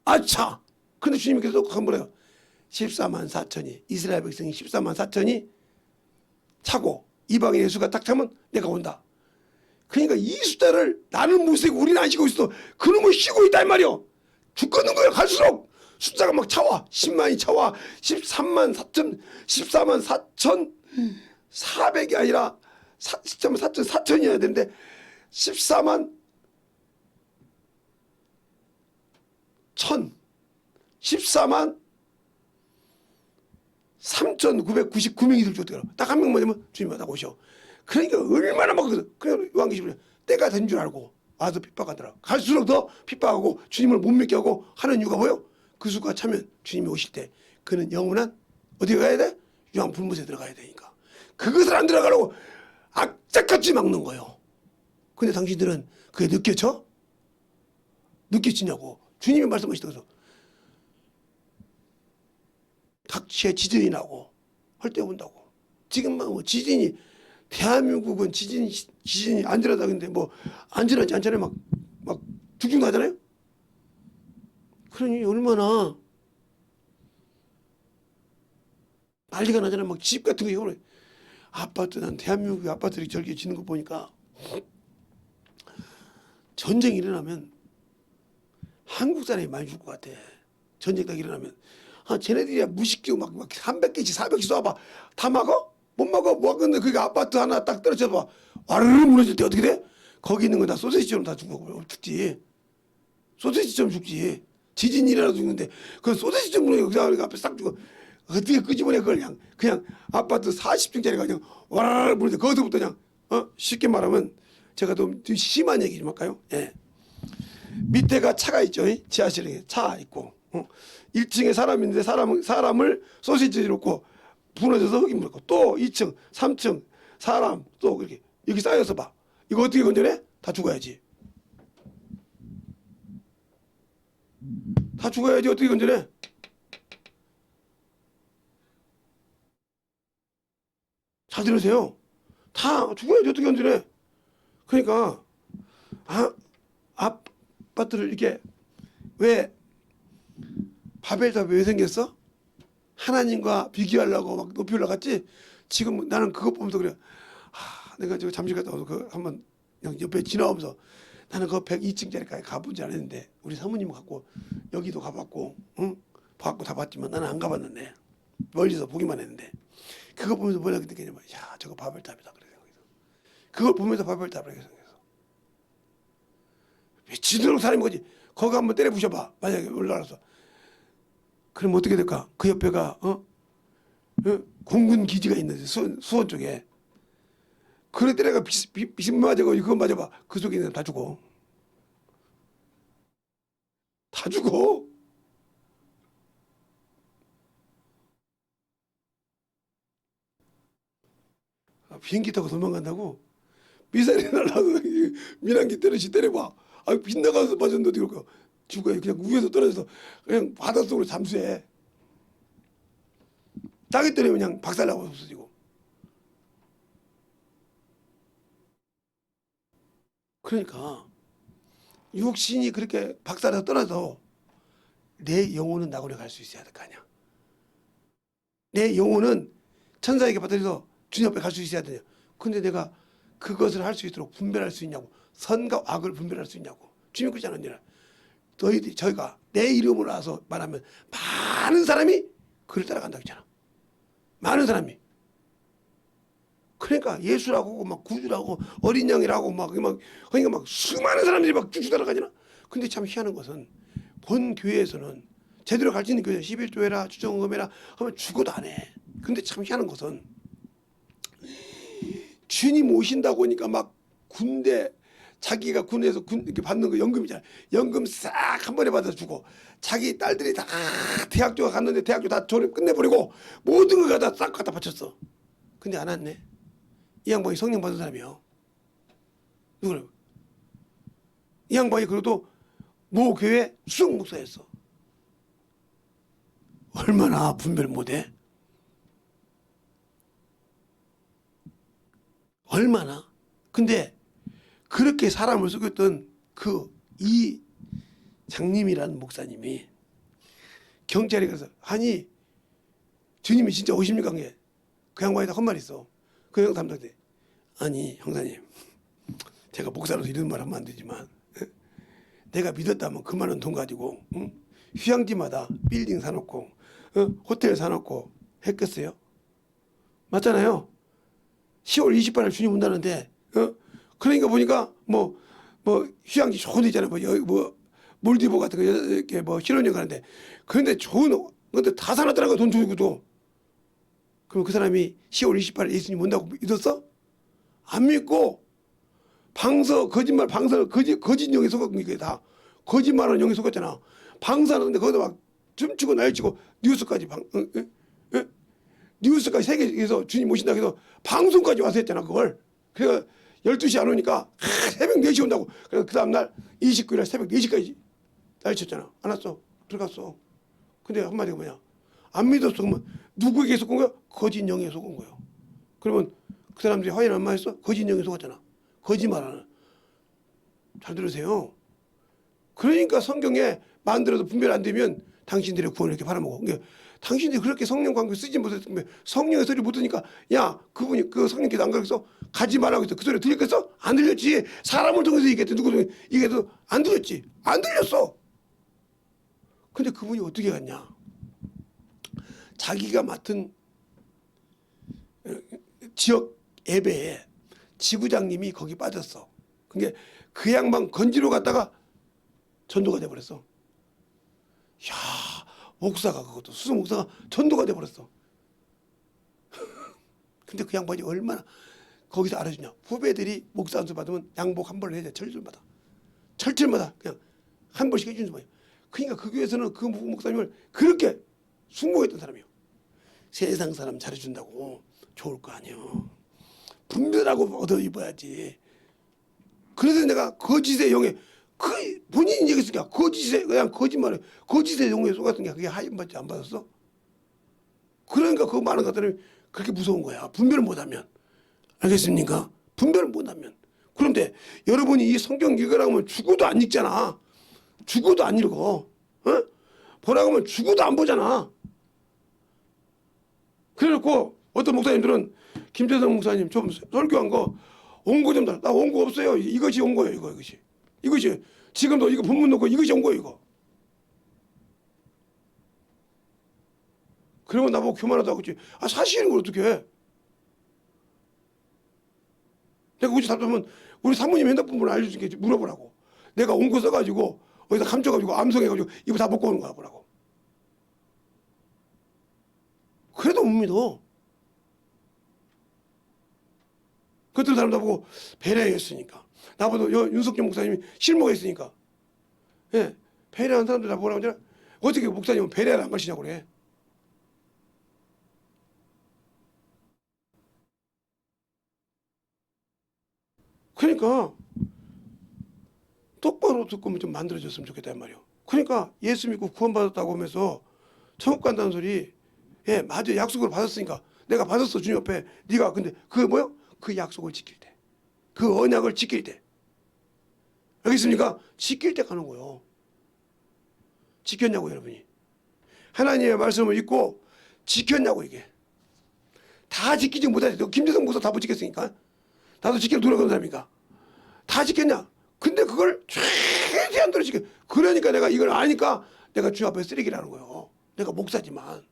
아차. 근데 주님께서 한번 해요. 14만 4천이 이스라엘 백성이 14만 4천이 차고 이방인 예수가 딱 차면 내가 온다. 그러니까 이 숫자를 나는 못 세고 우리는 안 쉬고 있어. 그놈을 쉬고 있다 이 말이요. 죽겠는 거야. 갈수록 숫자가 막 차와. 10만이 차와. 13만 4천 14만 4천 4백이 아니라 14만 4천 4천이어야 되는데 14만 1천 14만 3,999명이 들지 어떻게 알아. 딱 한 명만 되면 주님 딱 오셔. 그러니까 얼마나 막 그래 요한계시록에 때가 된 줄 알고 와서 핍박하더라. 갈수록 더 핍박하고 주님을 못 믿게 하고 하는 이유가 뭐요? 그 수가 차면 주님이 오실 때 그는 영원한 어디 가야 돼? 유황 불못에 들어가야 되니까 그것을 안 들어가려고 악착같이 막는 거예요. 근데 당신들은 그게 느껴져? 느껴지냐고. 주님이 말씀하시더라고요. 각지에 지진이 나고 할 때 온다고. 지금 뭐 지진이 대한민국은 지진이 안전하다는데 뭐 안전하지 않잖아요. 막 죽죽 나잖아요. 그러니 얼마나 난리가 나잖아요. 막 집 같은 거 이거는 아파트 난 대한민국 아파트들이 저렇게 지는 거 보니까 전쟁이 일어나면 한국 사람이 많이 죽을 것 같아. 전쟁 딱 일어나면 쟤네들이야 무식기고 막 300개씩 400개씩 쏴봐. 다 막어? 못 막어. 뭐 근데 그게 아파트 하나 딱 떨어져봐. 와르르 무너질 때 어떻게 돼? 거기 있는 건 다 소세지처럼 다 죽지. 소세지처럼 죽지. 지진이 일어나도 죽는데 그 소세지처럼 무너져. 그 사람 앞에 싹 죽어. 어떻게 끄집어내 그걸 그냥 아파트 40층짜리가 그냥 와르르 무너져. 거기서부터 그냥 쉽게 말하면 제가 좀 심한 얘기 좀 할까요? 예. 밑에가 차가 있죠. 지하실에 차 있고 1층에 사람이 있는데 사람을 소시지를 놓고 부러져서 흙이 묻고 또 2층 3층 사람 또 그렇게 여기 쌓여서 봐. 이거 어떻게 건져내? 다 죽어야지. 다 죽어야지. 어떻게 건져내? 잘 들으세요. 다 죽어야지. 어떻게 건져내? 그러니까 아파트를 이렇게 왜 바벨탑이 왜 생겼어? 하나님과 비교하려고 막 높이 올라갔지. 지금 나는 그것 보면서 그래. 내가 저 잠실 갔다 와서 그 한번 그냥 옆에 지나오면서 나는 그 102층짜리까지 가보지 않았는데 우리 사모님 갖고 여기도 가봤고 봐갖고 다 봤지만 나는 안 가봤는데 멀리서 보기만 했는데 그거 보면서 뭐라 느꼈냐면 야 저거 바벨탑이다 그래. 그걸 보면서 바벨탑을 생겼어. 지도록 사람인 거지. 거기 한번 때려 부셔봐. 만약에 올라가서. 그럼 어떻게 될까? 그 옆에가 공군 기지가 있는데 수원 쪽에 그래 때려가 비신 맞아고 그거 맞아봐. 그 속에 있는 다 죽어. 다 죽어. 비행기 타고 도망간다고? 미사일이 날라서 민항기 때려시 때려봐. 아, 빗나가서 맞았는데 어떻게 그럴까? 죽어요. 그냥 위에서 떨어져서 그냥 바닷속으로 잠수해. 자기 때문에 그냥 박살나고 없어지고. 그러니까 육신이 그렇게 박살나서 떠나서 내 영혼은 낙원에 갈 수 있어야 될 거 아니야. 내 영혼은 천사에게 받들여서 주님 앞에 갈 수 있어야 되냐. 근데 내가 그것을 할 수 있도록 분별할 수 있냐고. 선과 악을 분별할 수 있냐고. 주님 그러지 않았느냐. 너희들이 저희가 내 이름으로 와서 말하면 많은 사람이 그를 따라간다고 했잖아. 많은 사람이. 그러니까 예수라고 막 구주라고 어린 양이라고 그러니까 막 수많은 사람들이 막 쭉쭉 따라가잖아. 근데 참 희한한 것은 본 교회에서는 제대로 갈 수 있는 교회 11조 해라 주정금 해라 하면 죽어도 안 해. 근데 참 희한한 것은 주님 오신다고 하니까 막 군대 자기가 군에서 이렇게 받는 거 연금이잖아. 연금 싹 한 번에 받아서 주고 자기 딸들이 다 대학교 갔는데 대학교 다 졸업 끝내버리고 모든 걸 다 싹 갖다 바쳤어. 근데 안 왔네. 이 양반이 성령 받은 사람이요. 누구를? 이 양반이 그래도 모 교회 수석 목사였어. 얼마나 분별 못해? 얼마나? 근데 그렇게 사람을 속였던 그 이 장님이라는 목사님이 경찰에 가서 아니 주님이 진짜 오십니까? 그 양반이 다 헛말 있어. 그 형 담당대 아니 형사님 제가 목사로서 이런 말 하면 안 되지만 내가 믿었다면 그 많은 돈 가지고 휴양지마다 빌딩 사놓고 호텔 사놓고 했겠어요? 맞잖아요. 10월 28일 주님 온다는데 그러니까 보니까 뭐 휴양지 좋은 데 있잖아요. 뭐 몰디브 같은 거 이렇게 뭐 신혼여행 가는데 그런데 좋은 근데 다 사놨더라고 돈 주고도. 그럼 그 사람이 10월 28일 예수님 온다고 믿었어? 안 믿고 방서 거짓 영에 속은 게 다 거짓말하는 영에 속았잖아. 방사하는데 거기다 막 춤추고 날치고 뉴스까지 뉴스까지 세계에서 주님 오신다고 해서 방송까지 와서 했잖아 그걸. 그래서 12시 안 오니까 새벽 4시 온다고. 그래서 그 다음날 29일날 새벽 4시까지 날쳤잖아. 안 왔어. 들어갔어. 근데 한마디가 뭐냐. 안 믿었어. 그러면 누구에게 속은 거야? 거짓 영에 속은 거예요. 그러면 그 사람들이 화해는 얼마 했어? 거짓 영에 속았잖아. 거짓말하는. 잘 들으세요. 그러니까 성경에 만들어도 분별 안 되면 당신들의 구원을 이렇게 팔아먹어. 그러니까 당신들이 그렇게 성령 관계 쓰지 못했으면 성령의 소리 못 듣니까 야 그분이 그 성령께서 안 가르쳐서 가지 말라고 했어. 그 소리 들렸겠어? 안 들렸지. 사람을 통해서 얘기했대. 누구 통해서 얘기해도 안 들렸지. 안 들렸어. 근데 그분이 어떻게 갔냐. 자기가 맡은 지역 예배에 지구장님이 거기 빠졌어. 그게 그 양반 건지러 갔다가 전도가 돼버렸어. 야 목사가 그것도 수석 목사가 전도가 돼버렸어. 근데 그 양반이 얼마나 거기서 알아주냐. 후배들이 목사 안수 받으면 양복 한 벌을 해야 돼. 철절마다. 철절마다 그냥 한 벌씩 해주는 거예요. 그러니까 그 교회에서는 그 목사님을 그렇게 숭고했던 사람이에요. 세상 사람 잘해준다고 좋을 거 아니에요. 분별하고 얻어 입어야지. 그래서 내가 거짓의 영에 그 본인이 얘기했으니까 거짓에 그냥 거짓말에 거짓의 영에 속았던 게 그게 하임 받지 안 받았어? 그러니까 그 많은 것들이 그렇게 무서운 거야. 분별을 못하면. 알겠습니까? 분별을 못하면. 그런데 여러분이 이 성경 읽으라고 하면 죽어도 안 읽잖아. 죽어도 안 읽어. 보라고 하면 죽어도 안 보잖아. 그래놓고 어떤 목사님들은 김태성 목사님 좀 설교한 거 원고 좀 달. 나 원고 없어요. 이것이 원고예요. 이것이 지금도 이거 본문 놓고 이것이 원고예요. 이거. 그러면 나보고 교만하다고 그랬지. 아 사실은 걸 어떻게 해. 내가 굳이 답하면 우리 사모님 핸드폰 번호 알려줄게 물어보라고. 내가 원고 써가지고 어디다 감춰가지고 암송해가지고 이거 다 먹고 오는 거야 보라고. 그래도 못 믿어. 그랬던 사람 나보고 배려했으니까. 나보다 윤석열 목사님이 실무했으니까. 예, 배려한 사람들 다 뭐라고 하냐. 어떻게 목사님은 배려를 안 가시냐고 그래. 그러니까 똑바로 듣고 좀 만들어졌으면 좋겠단 말이에요. 그러니까 예수 믿고 구원받았다고 하면서 천국 간다는 소리, 예, 맞아. 약속을 받았으니까 내가 받았어 주님 앞에. 네가 근데 그 뭐요? 그 약속을 지킬 때, 그 언약을 지킬 때, 알겠습니까? 지킬 때 가는 거예요. 지켰냐고 여러분이 하나님의 말씀을 읽고 지켰냐고. 이게 다 지키지 못하지. 김재성 목사 다 못 지켰으니까 나도 지키려 노력하는 사람이니까 다 지켰냐? 근데 그걸 최대한대로 지켜. 그러니까 내가 이걸 아니까 내가 주 앞에 쓰레기라는 거예요. 내가 목사지만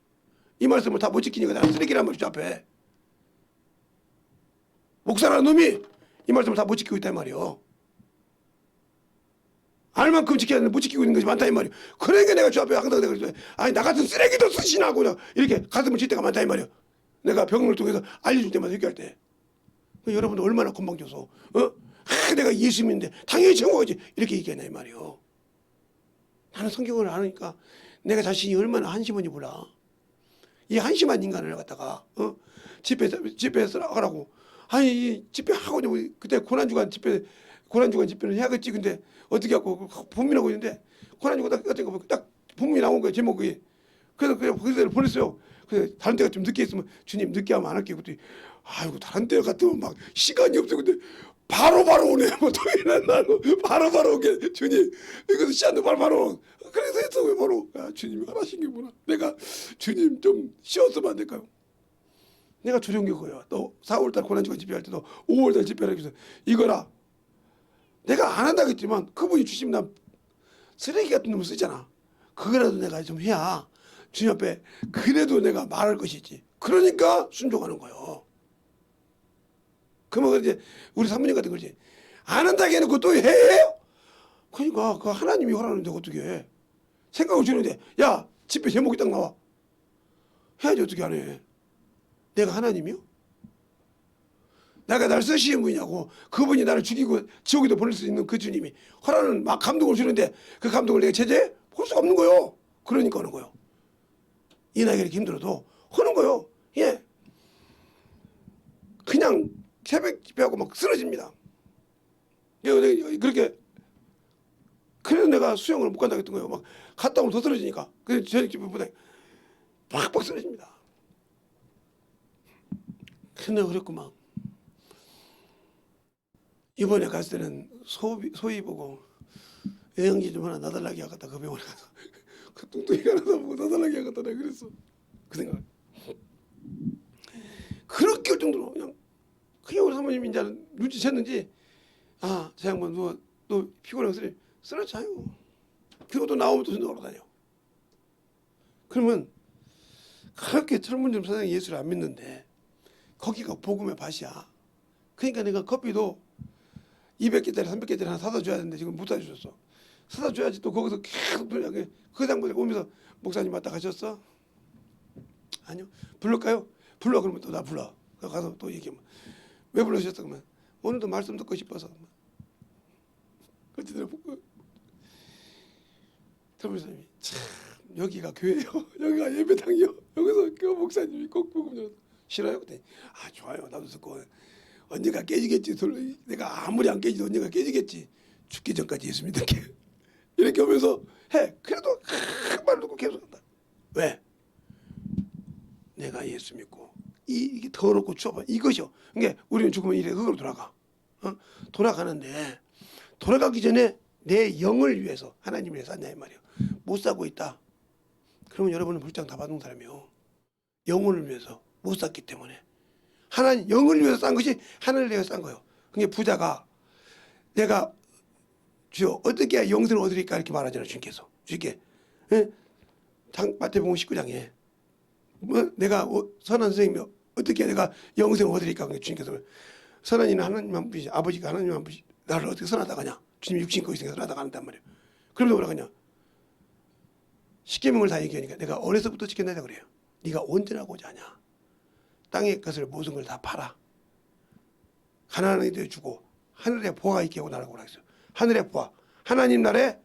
이 말씀을 다 못 지키니까 내가 쓰레기란 말이죠. 주 앞에 목사라는 놈이 이 말씀을 다 못 지키고 있단 말이에요. 알만큼 지켜야 되는데 못 지키고 있는 것이 많다 이 말이에요. 그러니까 내가 주 앞에 항상 내가 그래서 아니 나 같은 쓰레기도 쓰시나고 이렇게 가슴을 칠 때가 많다 이 말이에요. 내가 병을 통해서 알려줄 때마다 얘기할 때 여러분들 얼마나 건방져서 내가 예수 믿는데 당연히 천국이지 이렇게 얘기하냐 이 말이에요. 나는 성경을 아니까 내가 자신이 얼마나 한심한지 몰라. 이 한심한 인간을 갖다가 집회에서 하라고 아니 집회하고 그때 고난주간 집회는 해야겠지. 근데 어떻게 하고 본민하고 있는데 고난주간 딱 본민이 나온 거예요. 제목이. 그래서 그냥 그대로 보냈어요. 그래서 다른 데가 좀 늦게 있으면 주님 늦게 하면 안 할게요. 그랬더니 아이고 다른 데 같으면 막 시간이 없어. 근데 바로바로 오네. 뭐 토요일날 나고 바로바로 오게. 주님 이것도 시간도 바로 그래서 했어. 왜 바로 주님이 하라신 게 뭐나. 내가 주님 좀 쉬었으면 안 될까요? 내가 조정게 그거야. 또 4월달 고난주간 집회할 때도 5월달 집회를 해서 이거라. 내가 안 한다고 했지만 그분이 주시면 난 쓰레기 같은 놈을 쓰잖아. 그거라도 내가 좀 해야 주님 앞에 그래도 내가 말할 것이지. 그러니까 순종하는 거예요. 그러면 이제 우리 사모님 같은 거지. 안 한다고 해놓고 또 해요? 그러니까 그 하나님이 허락하는데 어떻게 해. 생각을 주는데 야 집회 제목이 딱 나와. 해야지 어떻게 안 해. 내가 하나님이요? 내가 날 쓰시는 분이냐고. 그분이 나를 죽이고 지옥에도 보낼 수 있는 그 주님이 허락은 막 감동을 주는데 그 감동을 내가 제재해? 볼 수가 없는 거요. 그러니까 하는 거요. 이 나이가 이렇게 힘들어도 하는 거요. 예. 그냥 새벽 집회하고 막 쓰러집니다. 그렇게 그래서 내가 수영을 못 간다고 했던 거예요. 막 갔다 오면 더 쓰러지니까. 그래서 저녁 집회보다 팍팍 쓰러집니다. 근데 그랬구만. 이번에 갔을 때는 소위 보고 영양제 좀 하나 나달라게 하겠다. 그 병원에 가서 그 뚱뚱이가 하나 보고 나달라게 하겠다. 내가 그랬어. 그 생각. 그렇게 할 정도로 그냥 우리 사모님이 이제 눈치챘는지 저 양반 너 피곤해서 쓰러져요. 그리고 또 나오면 또 전도하러 다녀. 그러면 그렇게 철문점 사장이 예수를 안 믿는데 거기가 복음의 밭이야. 그러니까 내가 커피도 200개짜리 300개짜리 하나 사다 줘야 되는데 지금 못 사다 주셨어. 사다 줘야지. 또 거기서 계속 그 장본에 오면서 목사님 왔다 가셨어? 아니요. 부를까요? 불러. 그러면 또 나 불러. 가서 또 얘기하면 왜 불러주셨어? 그러면 오늘도 말씀 듣고 싶어서. 어찌되나 설교사님이 참 여기가 교회요. 여기가 예배당이요. 여기서 그 목사님이 꼭 복음 전해서 싫어요? 그랬더니 좋아요. 나도 듣고 언젠가 깨지겠지. 내가 아무리 안 깨지도 언젠가 깨지겠지. 죽기 전까지 예수 믿을게. 이렇게 하면서 해. 그래도 그 말 듣고 계속 한다. 왜? 내가 예수 믿고 이게 더럽고 추워. 이것이요. 그러니까 우리는 죽으면 이래 흙으로 돌아가. 돌아가는데 돌아가기 전에 내 영을 위해서 하나님을 위해서 샀냐 이 말이에요. 못 사고 있다. 그러면 여러분은 불장 다 받은 사람이요. 영혼을 위해서 못 샀기 때문에. 하나님 영을 위해서 싼 것이 하늘을 위해서 싼 거예요. 그러니까 부자가 내가 주여 어떻게 해야 영생을 얻으리까 이렇게 말하잖아요. 주님께서. 주님께. 마태복음 19장에 내가 선한 선생님이 어떻게 해야 내가 영생을 얻으리까. 그러니까 주님께서 선한 이는 하나님만 보시 아버지가 하나님만 보시 나를 어떻게 선하다고 하냐. 주님이 육신 거기 있으니까 선하다고 한단 말이에요. 그러면 뭐라 하냐. 십계명을 다 얘기하니까 내가 어려서부터 지켰나다 그래요. 네가 온전하고자 하냐. 땅의 것을 모든 걸 다 팔아. 가난한 이들 주고 하늘에 보화가 있게 하고 나라고 그랬어요. 하늘에 보화. 하나님 나라에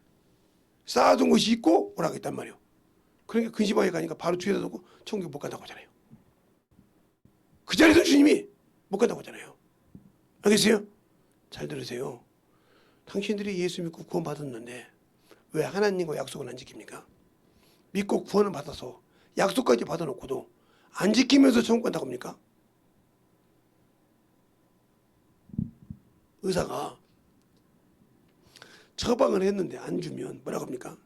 쌓아둔 것이 있고 오라고 했단 말이에요. 그러니까 근심하게 가니까 바로 주에다 두고 천국에 못 간다고 하잖아요. 그 자리에서 주님이 못 간다고 하잖아요. 알겠어요? 잘 들으세요. 당신들이 예수 믿고 구원 받았는데 왜 하나님과 약속을 안 지킵니까? 믿고 구원을 받아서 약속까지 받아놓고도 안 지키면서 천국 간다고 합니까? 의사가 처방을 했는데 안 주면 뭐라고 합니까?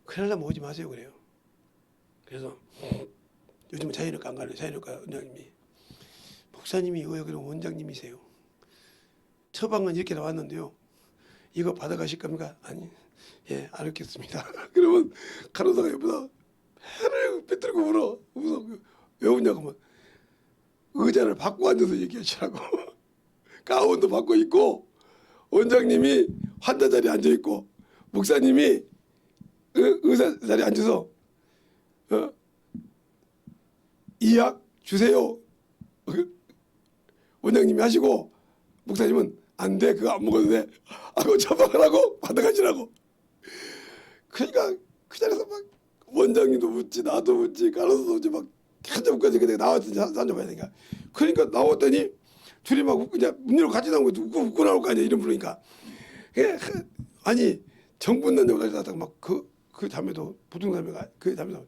큰일 나면 오지 마세요 그래요. 그래서 요즘은 자연의과 안 가요. 자연의과 원장님이 목사님이 왜 그럼 원장님이세요? 처방은 이렇게 나왔는데요. 이거 받아가실 겁니까? 아니, 예, 알겠습니다. 그러면 간호사가 옆에서 해를 빼뜨리고 울어. 왜 우냐고 하면 의자를 바꿔 앉아서 얘기하시라고. 가운도 바꿔 입고 원장님이 환자 자리에 앉아 있고 목사님이 의사 자리에 앉아서 이 약 주세요. 원장님이 하시고 목사님은 안 돼. 그거 안 먹어도 돼. 하고 처방을 하고 받아가시라고. 그러니까 그 자리에서 막 원장님도 묻지 나도 묻지 간호사도 묻지 막 한참까지 내가 나왔더니 산접해야 되니까. 그러니까 나왔더니 둘이 막 그냥 문 열고 같이 나온 거 웃고 나올 거 아니야. 이름 부르니까. 아니 정부 난자까지 나다가 막 그 자매도 부동자매가 그 자매도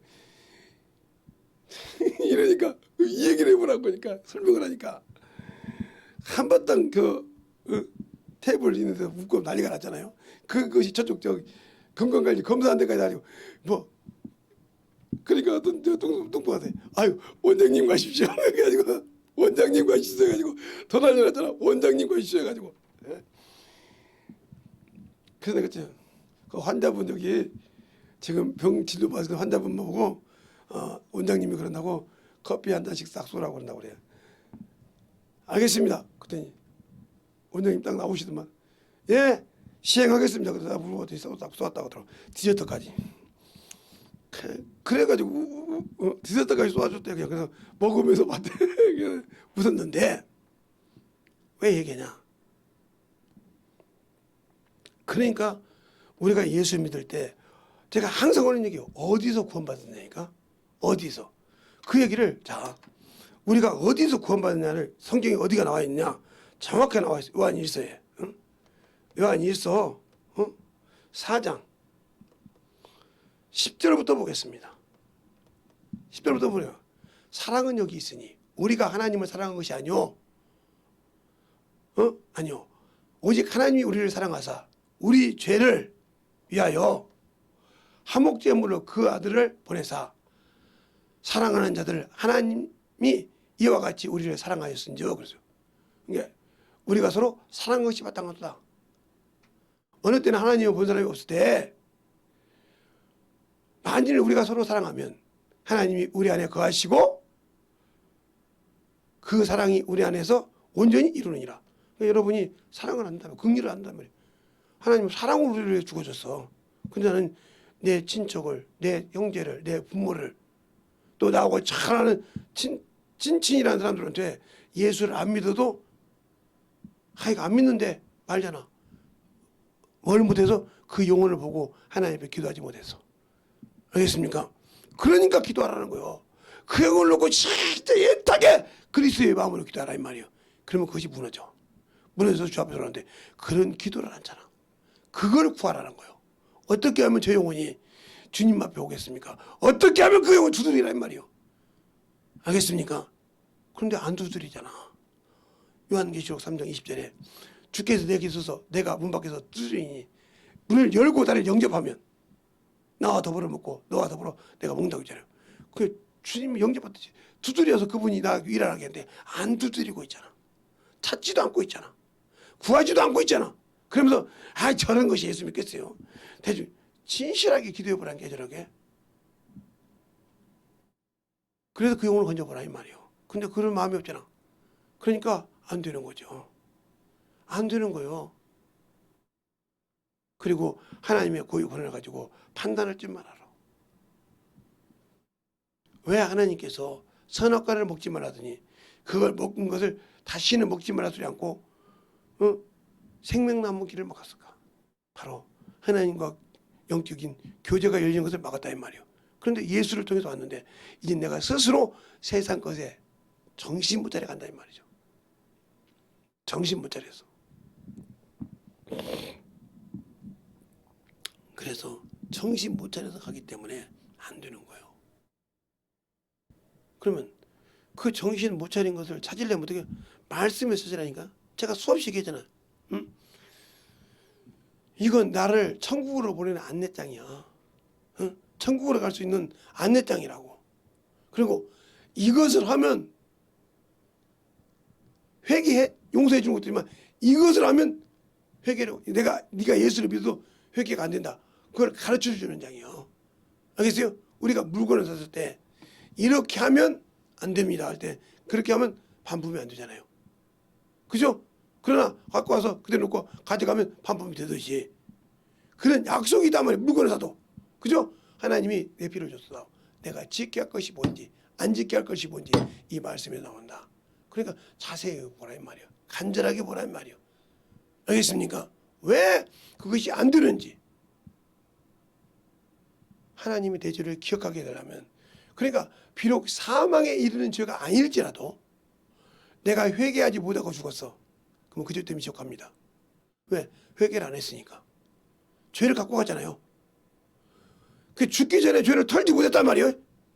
이러니까 이 얘기를 해보라고 그러니까 설명을 하니까 한바탕 테이블 있는 데서 웃고 난리가 났잖아요. 그것이 저쪽 건강관리 검사한 데까지 다니고 뭐 그러니까 어떤 뚱뚱한테 아유 원장님 가십시오 해가지고 원장님 가시죠 해가지고 더 난리 났잖아. 원장님 가시죠 해가지고 그래서 내가 그 환자분 여기 지금 병 진료 받으시는 환자분 보고 원장님이 그런다고 커피 한 잔씩 싹 쏘라고 그런다고 그래요. 알겠습니다. 그랬더니 원장님 딱 나오시더만 예 시행하겠습니다. 그래서 물고 딱 쏘았다고 하더라고. 디저트까지. 그래가지고 디저트까지 쏘아줬대. 그냥 그래서 먹으면서 봤대. 웃었는데 왜 얘기냐? 그러니까 우리가 예수 믿을 때 제가 항상 하는 얘기예요. 어디서 구원받았냐니까? 어디서? 그 얘기를 자 우리가 어디서 구원받았냐를 성경에 어디가 나와 있냐? 정확하게 나와 있어요. 요한 1서에. 응? 요한 1서 4장 10절부터 보겠습니다. 10절부터 보래요. 사랑은 여기 있으니 우리가 하나님을 사랑한 것이 아니요. 아니요. 오직 하나님이 우리를 사랑하사 우리 죄를 위하여 화목제물로 그 아들을 보내사 사랑하는 자들 하나님이 이와 같이 우리를 사랑하였은지요. 그래서 그러니까 우리가 서로 사랑한 것이 마땅하다. 어느 때는 하나님을 본 사람이 없을 때 만일 우리가 서로 사랑하면 하나님이 우리 안에 거하시고 그 사랑이 우리 안에서 온전히 이루느니라. 그러니까 여러분이 사랑을 한다면 긍휼을 한다면 말이에요. 하나님은 사랑으로 우리를 위해 죽어줬어. 근데 나는 내 친척을 내 형제를 내 부모를 또 나하고 잘하는 친친이라는 사람들한테 예수를 안 믿어도 하여가 안 믿는데 말잖아. 뭘 못해서 그 영혼을 보고 하나님 앞에 기도하지 못해서. 알겠습니까? 그러니까 기도하라는 거예요. 그 영혼을 놓고 진짜 애타게 그리스도의 마음으로 기도하라 이 말이에요. 그러면 그것이 무너져. 무너져서 주 앞에 서는데 그런 기도를 하잖아. 그걸 구하라는 거예요. 어떻게 하면 저 영혼이 주님 앞에 오겠습니까? 어떻게 하면 그 영혼 두드리라 이 말이에요. 알겠습니까? 그런데 안 두드리잖아. 요한계시록 3장 20절에 주께서 내게 있어서 내가 문 밖에서 두드리니 문을 열고 나를 영접하면 나와 더불어 먹고 너와 더불어 내가 먹는다고 했잖아요. 그 주님이 영접받듯이 두드려서 그분이 나 일하게 했는데 안 두드리고 있잖아. 찾지도 않고 있잖아. 구하지도 않고 있잖아. 그러면서 저런 것이 예수 믿겠어요. 대충 진실하게 기도해보라는 게 저렇게. 그래서 그 영혼을 건져보라 이 말이에요. 근데 그런 마음이 없잖아. 그러니까 안 되는 거죠. 안 되는 거예요. 그리고 하나님의 고유 권한을 가지고 판단할 줄만 알아. 왜 하나님께서 선악과를 먹지 말라더니 그걸 먹은 것을 다시는 먹지 말라 소리 않고 생명나무 길을 막았을까? 바로 하나님과 영적인 교제가 열린 것을 막았다 이 말이에요. 그런데 예수를 통해서 왔는데 이제 내가 스스로 세상 것에 정신 못 차려 간다 이 말이죠. 정신 못 차려서. 그래서 정신 못 차려서 가기 때문에 안 되는 거예요. 그러면 그 정신 못 차린 것을 찾으려면 어떻게 말씀에 찾으라니까. 제가 수없이 얘기했잖아요. 응? 이건 나를 천국으로 보내는 안내장이야. 응? 천국으로 갈 수 있는 안내장이라고. 그리고 이것을 하면 회개해 용서해 주는 것도 있지만 이것을 하면 회개를 네가 예수를 믿어도 회개가 안 된다. 그걸 가르쳐 주는 장이에요. 알겠어요? 우리가 물건을 샀을 때 이렇게 하면 안 됩니다 할 때 그렇게 하면 반품이 안 되잖아요. 그죠? 그러나 갖고 와서 그대로 놓고 가져가면 반품이 되듯이 그런 약속이 있단 말이에요. 물건을 사도. 그죠? 하나님이 내 피를 줬어. 내가 지켜야 할 것이 뭔지 안 지켜야 할 것이 뭔지 이 말씀에 나온다. 그러니까 자세히 보라는 말이에요. 간절하게 보라는 말이에요. 알겠습니까? 왜 그것이 안 되는지 하나님의 대죄를 기억하게 되려면 그러니까 비록 사망에 이르는 죄가 아닐지라도 내가 회개하지 못하고 죽었어. 그럼 그 죄 때문에 지옥 갑니다. 왜? 회개를 안 했으니까. 죄를 갖고 갔잖아요. 그 죽기 전에 죄를 털지 못했단 말이에요.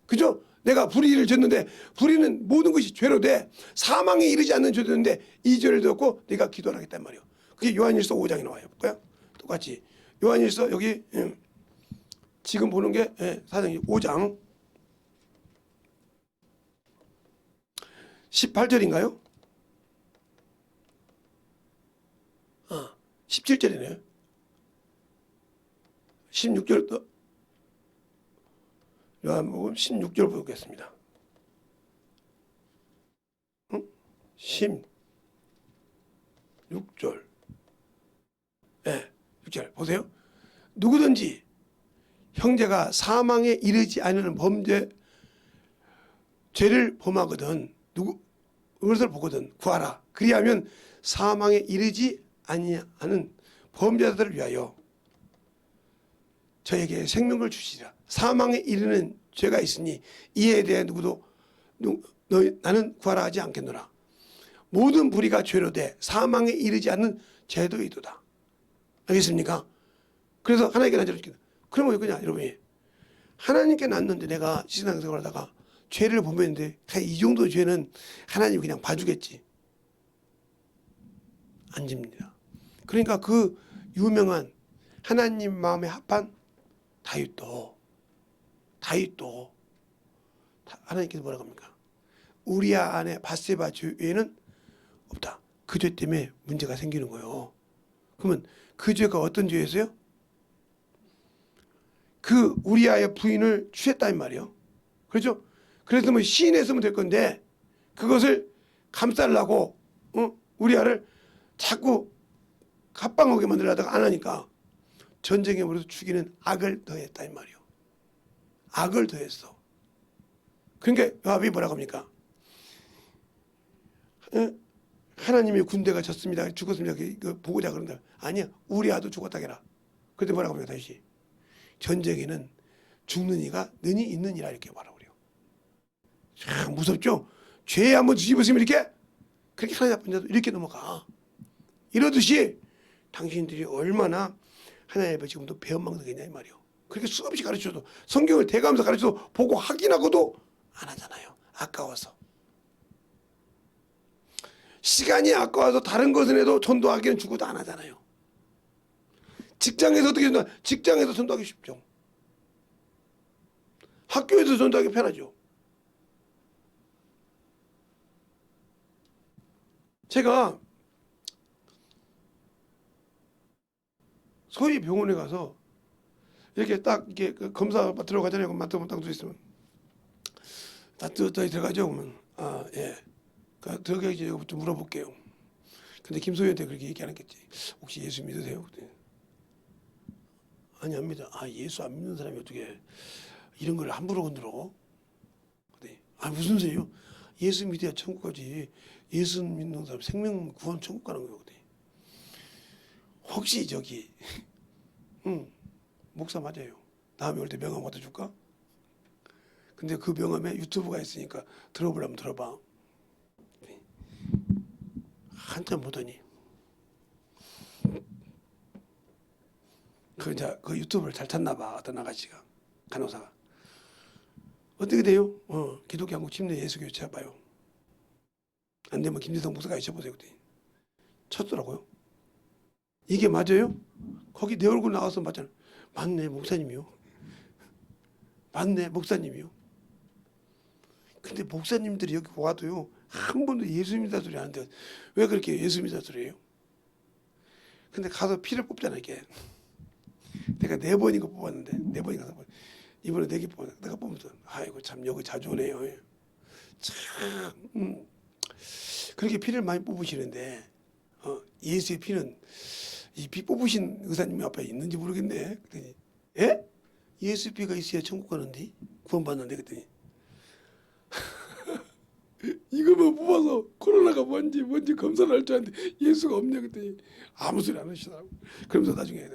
그죠? 내가 불의를 졌는데 불의는 모든 것이 죄로 돼. 사망에 이르지 않는 죄였는데 이 죄를 졌고 내가 기도를 하겠단 말이에요. 그게 요한일서 5장에 나와요. 볼까요? 똑같이 요한일서 여기 지금 보는 게 4장 5장 18절인가요? 17절이네요. 16절도 요한복음 16절 보겠습니다. 16절. 네, 6절 보세요. 누구든지 형제가 사망에 이르지 않는 범죄 죄를 범하거든 그것을 보거든 구하라. 그리하면 사망에 이르지 아니하는 범죄자들을 위하여 저에게 생명을 주시리라. 사망에 이르는 죄가 있으니 이에 대해 누구도 나는 구하라 하지 않겠노라. 모든 불의가 죄로 돼 사망에 이르지 않는 죄도 이도다. 알겠습니까? 그래서 하나님께 나중에 그러면 그냥 여러분이 하나님께 났는데 내가 신앙생활 하다가 죄를 범했는데 이 정도 죄는 하나님이 그냥 봐주겠지. 안 집니다. 그러니까 그 유명한 하나님 마음에 합한 다윗도 하나님께서 뭐라고 합니까? 우리아 안에 바세바 죄 외에는 없다. 그 죄 때문에 문제가 생기는 거예요. 그러면 그 죄가 어떤 죄였어요? 그 우리아의 부인을 취했단 말이에요. 그렇죠? 그래서 뭐 시인했으면 될 건데 그것을 감싸려고 우리아를 자꾸 갑방하게 만들려다가 안 하니까 전쟁에 벌어서 죽이는 악을 더했다 이 말이에요. 악을 더했어. 그러니까 요압이 뭐라고 합니까? 하나님의 군대가 졌습니다. 죽었습니다. 그 보고자 그런다. 아니야. 우리아도 죽었다 해라. 그때 뭐라고 합니까? 다시 전쟁에는 죽는 이가 능히 있느니라 이렇게 말하고 그래요. 참 무섭죠? 죄에 한번 뒤집어쓰면 이렇게 그렇게 하나님 앞에 이렇게 넘어가. 이러듯이 당신들이 얼마나 하나님 앞에 지금도 배은망덕이냐 이 말이에요. 그렇게 수없이 가르쳐도 성경을 대가면서 가르쳐도 보고 확인하고도 안 하잖아요. 아까워서. 시간이 아까워서 다른 것은 해도 전도하기는 죽어도 안 하잖아요. 직장에서 어떻게 전도? 직장에서 전도하기 쉽죠. 학교에서 전도하기 편하죠. 제가 소위 병원에 가서 이렇게 딱 이렇게 그 검사 들어가잖아요. 맡으면 딱 있으면 따뜻하게 들어가죠. 그러면 예, 그 들어가기 전에 좀 물어볼게요. 근데 김소희한테 그렇게 얘기 안 했겠지. 혹시 예수 믿으세요? 그때 아니 압니다. 예수 안 믿는 사람이 어떻게 이런 걸 함부로 건드려? 그때 무슨 소리요? 예수 믿어야 천국 가지. 예수 믿는 사람 생명 구원 천국 가는 거예요. 그때 혹시 저기 목사 맞아요. 다음에 올 때 명함 갖다 줄까? 근데 그 명함에 유튜브가 있으니까 들어보려면 들어봐. 한참 보더니 그 유튜브를 잘 찾나 봐. 어떤 아가씨가 간호사가 어떻게 돼요? 기독교 한국 침례 예수교 쳐봐요. 안 되면 김대성 목사가 쳐보세요. 그랬더니 쳤더라고요. 이게 맞아요? 거기 내 얼굴 나와서 맞잖아. 맞네 목사님이요. 맞네 목사님이요. 근데 목사님들이 여기 와도요 한 번도 예수 믿다 소리 안 하는데 왜 그렇게 예수 믿다 소리예요? 근데 가서 피를 뽑잖아 이게. 내가 4번인가 뽑았는데 4번인가 이번에 4개 뽑았는데 내가 뽑으면서 아이고 참 여기 자주 오네요. 참 그렇게 피를 많이 뽑으시는데 예수의 피는 이 피 뽑으신 의사님이 앞에 있는지 모르겠네. 그랬더니 예? 예수 피가 있어야 천국 가는데 구원받는데 그랬더니 이거만 뽑아서 코로나가 뭔지 검사를 할 줄 아는데 예수가 없냐 그랬더니 아무 소리 안 하시더라고. 그러면서 나중에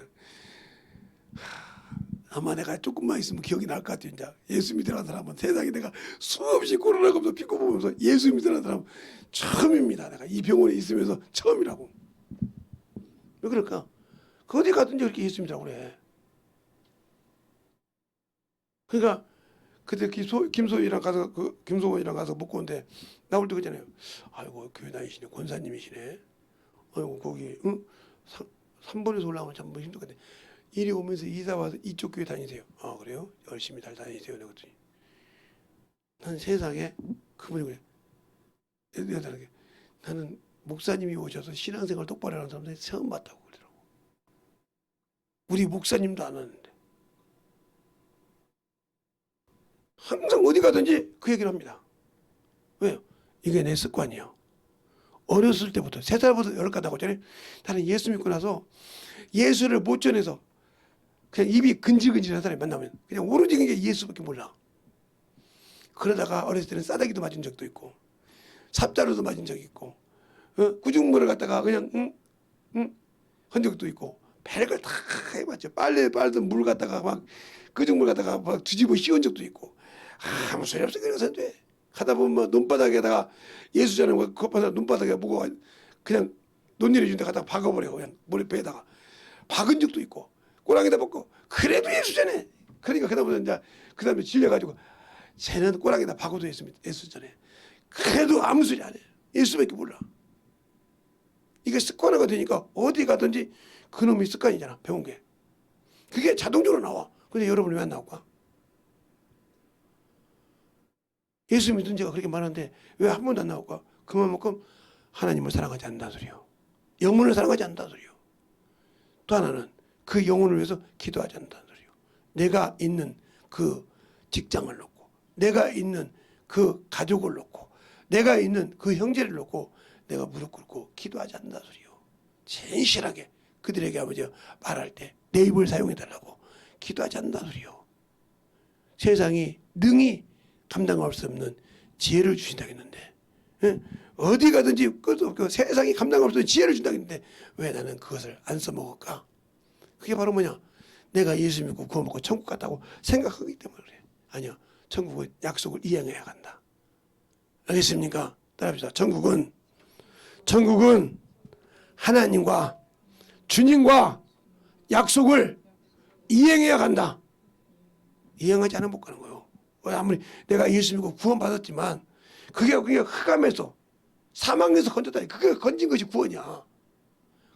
아마 내가 조금만 있으면 기억이 날 것 같아요. 이제 예수 믿으라는 사람은 세상에 내가 수없이 코로나 검사 피고 보면서 예수 믿으라는 사람은 처음입니다. 내가 이 병원에 있으면서 처음이라고. 왜 그럴까? 그 어디 가든지 그렇게 예수 믿으라고 그래. 그러니까 그때 김소희랑 가서 김소원이랑 가서 먹고 온데 나올 때 그러잖아요. 아이고 교회 다니시네 권사님이시네. 아이고 거기 3번에서 올라오면 참 힘들겠네. 이리 오면서 이사 와서 이쪽 교회 다니세요. 아 그래요? 열심히 잘 다니세요. 그랬더니 난 세상에 그분이 그래. 내가 나는 목사님이 오셔서 신앙생활 똑바로 하는 사람들 처음 봤다고 그러더라고. 우리 목사님도 안 하는데 항상 어디 가든지 그 얘기를 합니다. 왜요? 이게 내 습관이에요. 어렸을 때부터 3살부터 10가닥 하잖아요. 나는 예수 믿고 나서 예수를 못 전해서 그냥 입이 근질근질한 사람이 만나면 그냥 오로지 그게 예수밖에 몰라. 그러다가 어렸을 때는 싸다기도 맞은 적도 있고 삽자루도 맞은 적이 있고 구중물을 갖다가 그냥 한 적도 있고 별걸 다 해봤죠. 빨래도 물 갖다가 막 그중물 갖다가 막 뒤집어 씌운 적도 있고 아무 소리 없어 그래서 돼. 하다 보면 뭐 눈바닥에다가 예수 전에 급하다 눈바닥에 보고 그냥 논일해 준데 갖다가 박아버려. 그냥 머리뼈에다가 박은 적도 있고 꼬랑에다 벗고 그래도 예수 전에. 그러니까 그다음에 이제 그다음에 질려가지고 쟤는 꼬랑에다 박아도 예수 전에. 그래도 아무 소리 안 해. 예수밖에 몰라. 이게 습관화가 되니까 어디 가든지 그놈이 습관이잖아. 배운 게. 그게 자동적으로 나와. 근데 여러분이 왜 안 나올까? 예수 믿은 지가 그렇게 많은데 왜 한 번도 안 나올까? 그만큼 하나님을 사랑하지 않는다는 소리요. 영혼을 사랑하지 않는다는 소리요. 또 하나는 그 영혼을 위해서 기도하지 않는다는 소리요. 내가 있는 그 직장을 놓고 내가 있는 그 가족을 놓고 내가 있는 그 형제를 놓고 내가 무릎 꿇고 기도하지 않는다는 소리요. 진실하게 그들에게 아버지 말할 때 내 입을 사용해달라고 기도하지 않는다는 소리요. 세상이 능히 감당할 수 없는 지혜를 주신다고 했는데 어디 가든지 끝도 없고 세상이 감당할 수 없는 지혜를 준다고 했는데 왜 나는 그것을 안 써먹을까? 그게 바로 뭐냐? 내가 예수 믿고 구원 받고 천국 갔다고 생각하기 때문에 그래. 아니요. 천국은 약속을 이행해야 간다. 알겠습니까? 따라합시다. 천국은 하나님과 주님과 약속을 이행해야 간다. 이행하지 않으면 못 가는 거예요. 아무리 내가 예수 믿고 구원 받았지만 그게 흑암에서 사망에서 건졌다. 그게 건진 것이 구원이야.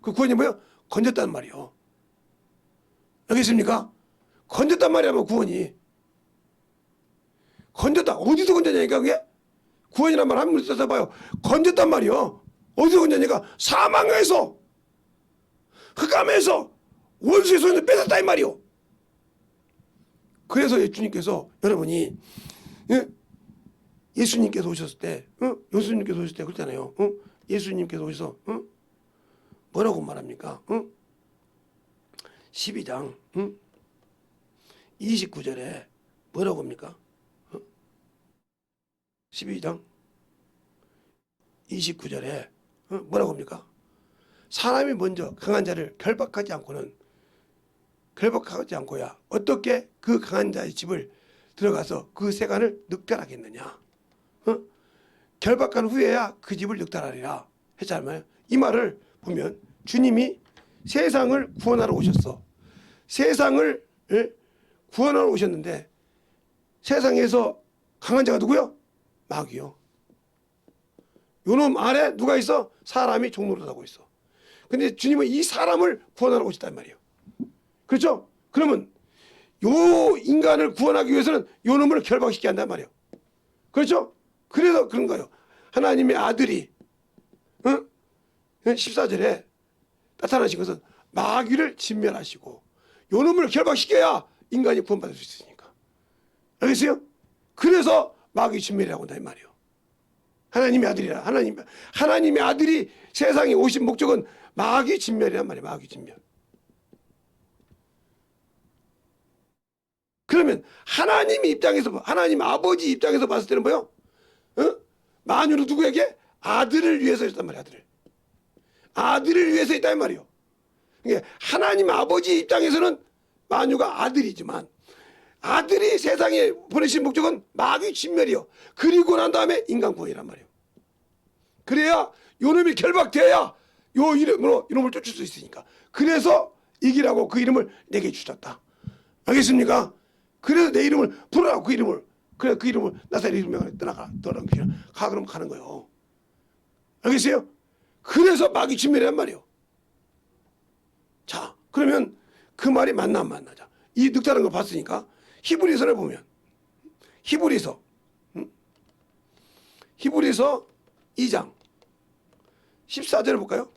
그 구원이 뭐야? 건졌단 말이요. 알겠습니까? 건졌단 말이야, 구원이. 건졌다. 어디서 건졌냐니까 그게? 구원이란 말 한번 써봐요. 건졌단 말이요. 어디서 건졌냐니까 사망에서 흑암에서 원수의 손을 뺏었다 이 말이요. 그래서 주님께서 여러분이 예수님께서 오셨을 때 예수님께서 오셨을 때 그렇잖아요. 예수님께서 오셔서 뭐라고 말합니까? 12장 29절에 뭐라고 합니까? 12장 29절에 뭐라고 합니까? 사람이 먼저 강한 자를 결박하지 않고야 어떻게 그 강한 자의 집을 들어가서 그 세간을 늑달하겠느냐? 결박한 후에야 그 집을 늑달하리라 했잖아요. 이 말을 보면 주님이 세상을 구원하러 오셨어. 세상을 구원하러 오셨는데 세상에서 강한 자가 누구요? 마귀요. 요놈 안에 누가 있어? 사람이 종노릇하고 있어. 근데 주님은 이 사람을 구원하러 오셨단 말이에요. 그렇죠? 그러면 요 인간을 구원하기 위해서는 요 놈을 결박시켜야 한단 말이에요. 그렇죠? 그래서 그런 거예요. 하나님의 아들이 14절에 나타나신 것은 마귀를 진멸하시고 요 놈을 결박시켜야 인간이 구원받을 수 있으니까. 알겠어요? 그래서 마귀 진멸이라고 한다 이 말이에요. 하나님의 아들이라. 하나님의 아들이 세상에 오신 목적은 마귀 진멸이란 말이에요. 마귀 진멸. 그러면 하나님 입장에서, 하나님 아버지 입장에서 봤을 때는 뭐요? 만유는 누구에게? 아들을 위해서 했단 말이에요. 아들을 위해서 했다 이 말이에요. 그러니까 하나님 아버지 입장에서는 만유가 아들이지만 아들이 세상에 보내신 목적은 마귀 진멸이요. 그리고 난 다음에 인간 구원이란 말이에요. 그래야 요놈이 결박돼야 요 이름으로 이놈을 쫓을 수 있으니까. 그래서 이기라고 그 이름을 내게 주셨다. 알겠습니까? 그래서 내 이름을 부르라고 그 이름을. 그래 그 이름을 나사렛 이름을 떠나가. 가 그러면 가는 거예요. 알겠어요? 그래서 마귀 진멸이란 말이에요. 자, 그러면 그 말이 맞나 안 맞나? 이 늑다는 거 봤으니까 히브리서를 보면 히브리서 2장 14절을 볼까요?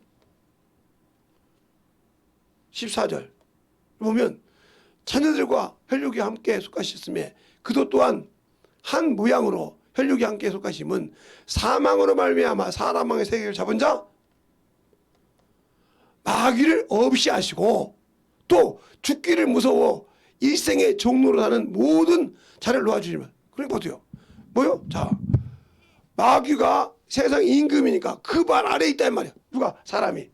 14절 보면 자녀들과 혈육이 함께 속하셨음에 그도 또한 한 모양으로 혈육이 함께 속하심은 사망으로 말미암아 사람의 세계를 잡은 자 마귀를 없이 하시고 또 죽기를 무서워 일생의 종로로 하는 모든 자를 놓아주시면. 그러니까 어때요? 뭐요? 자, 마귀가 세상 임금이니까 그 발 아래에 있단 말이야. 누가? 사람이.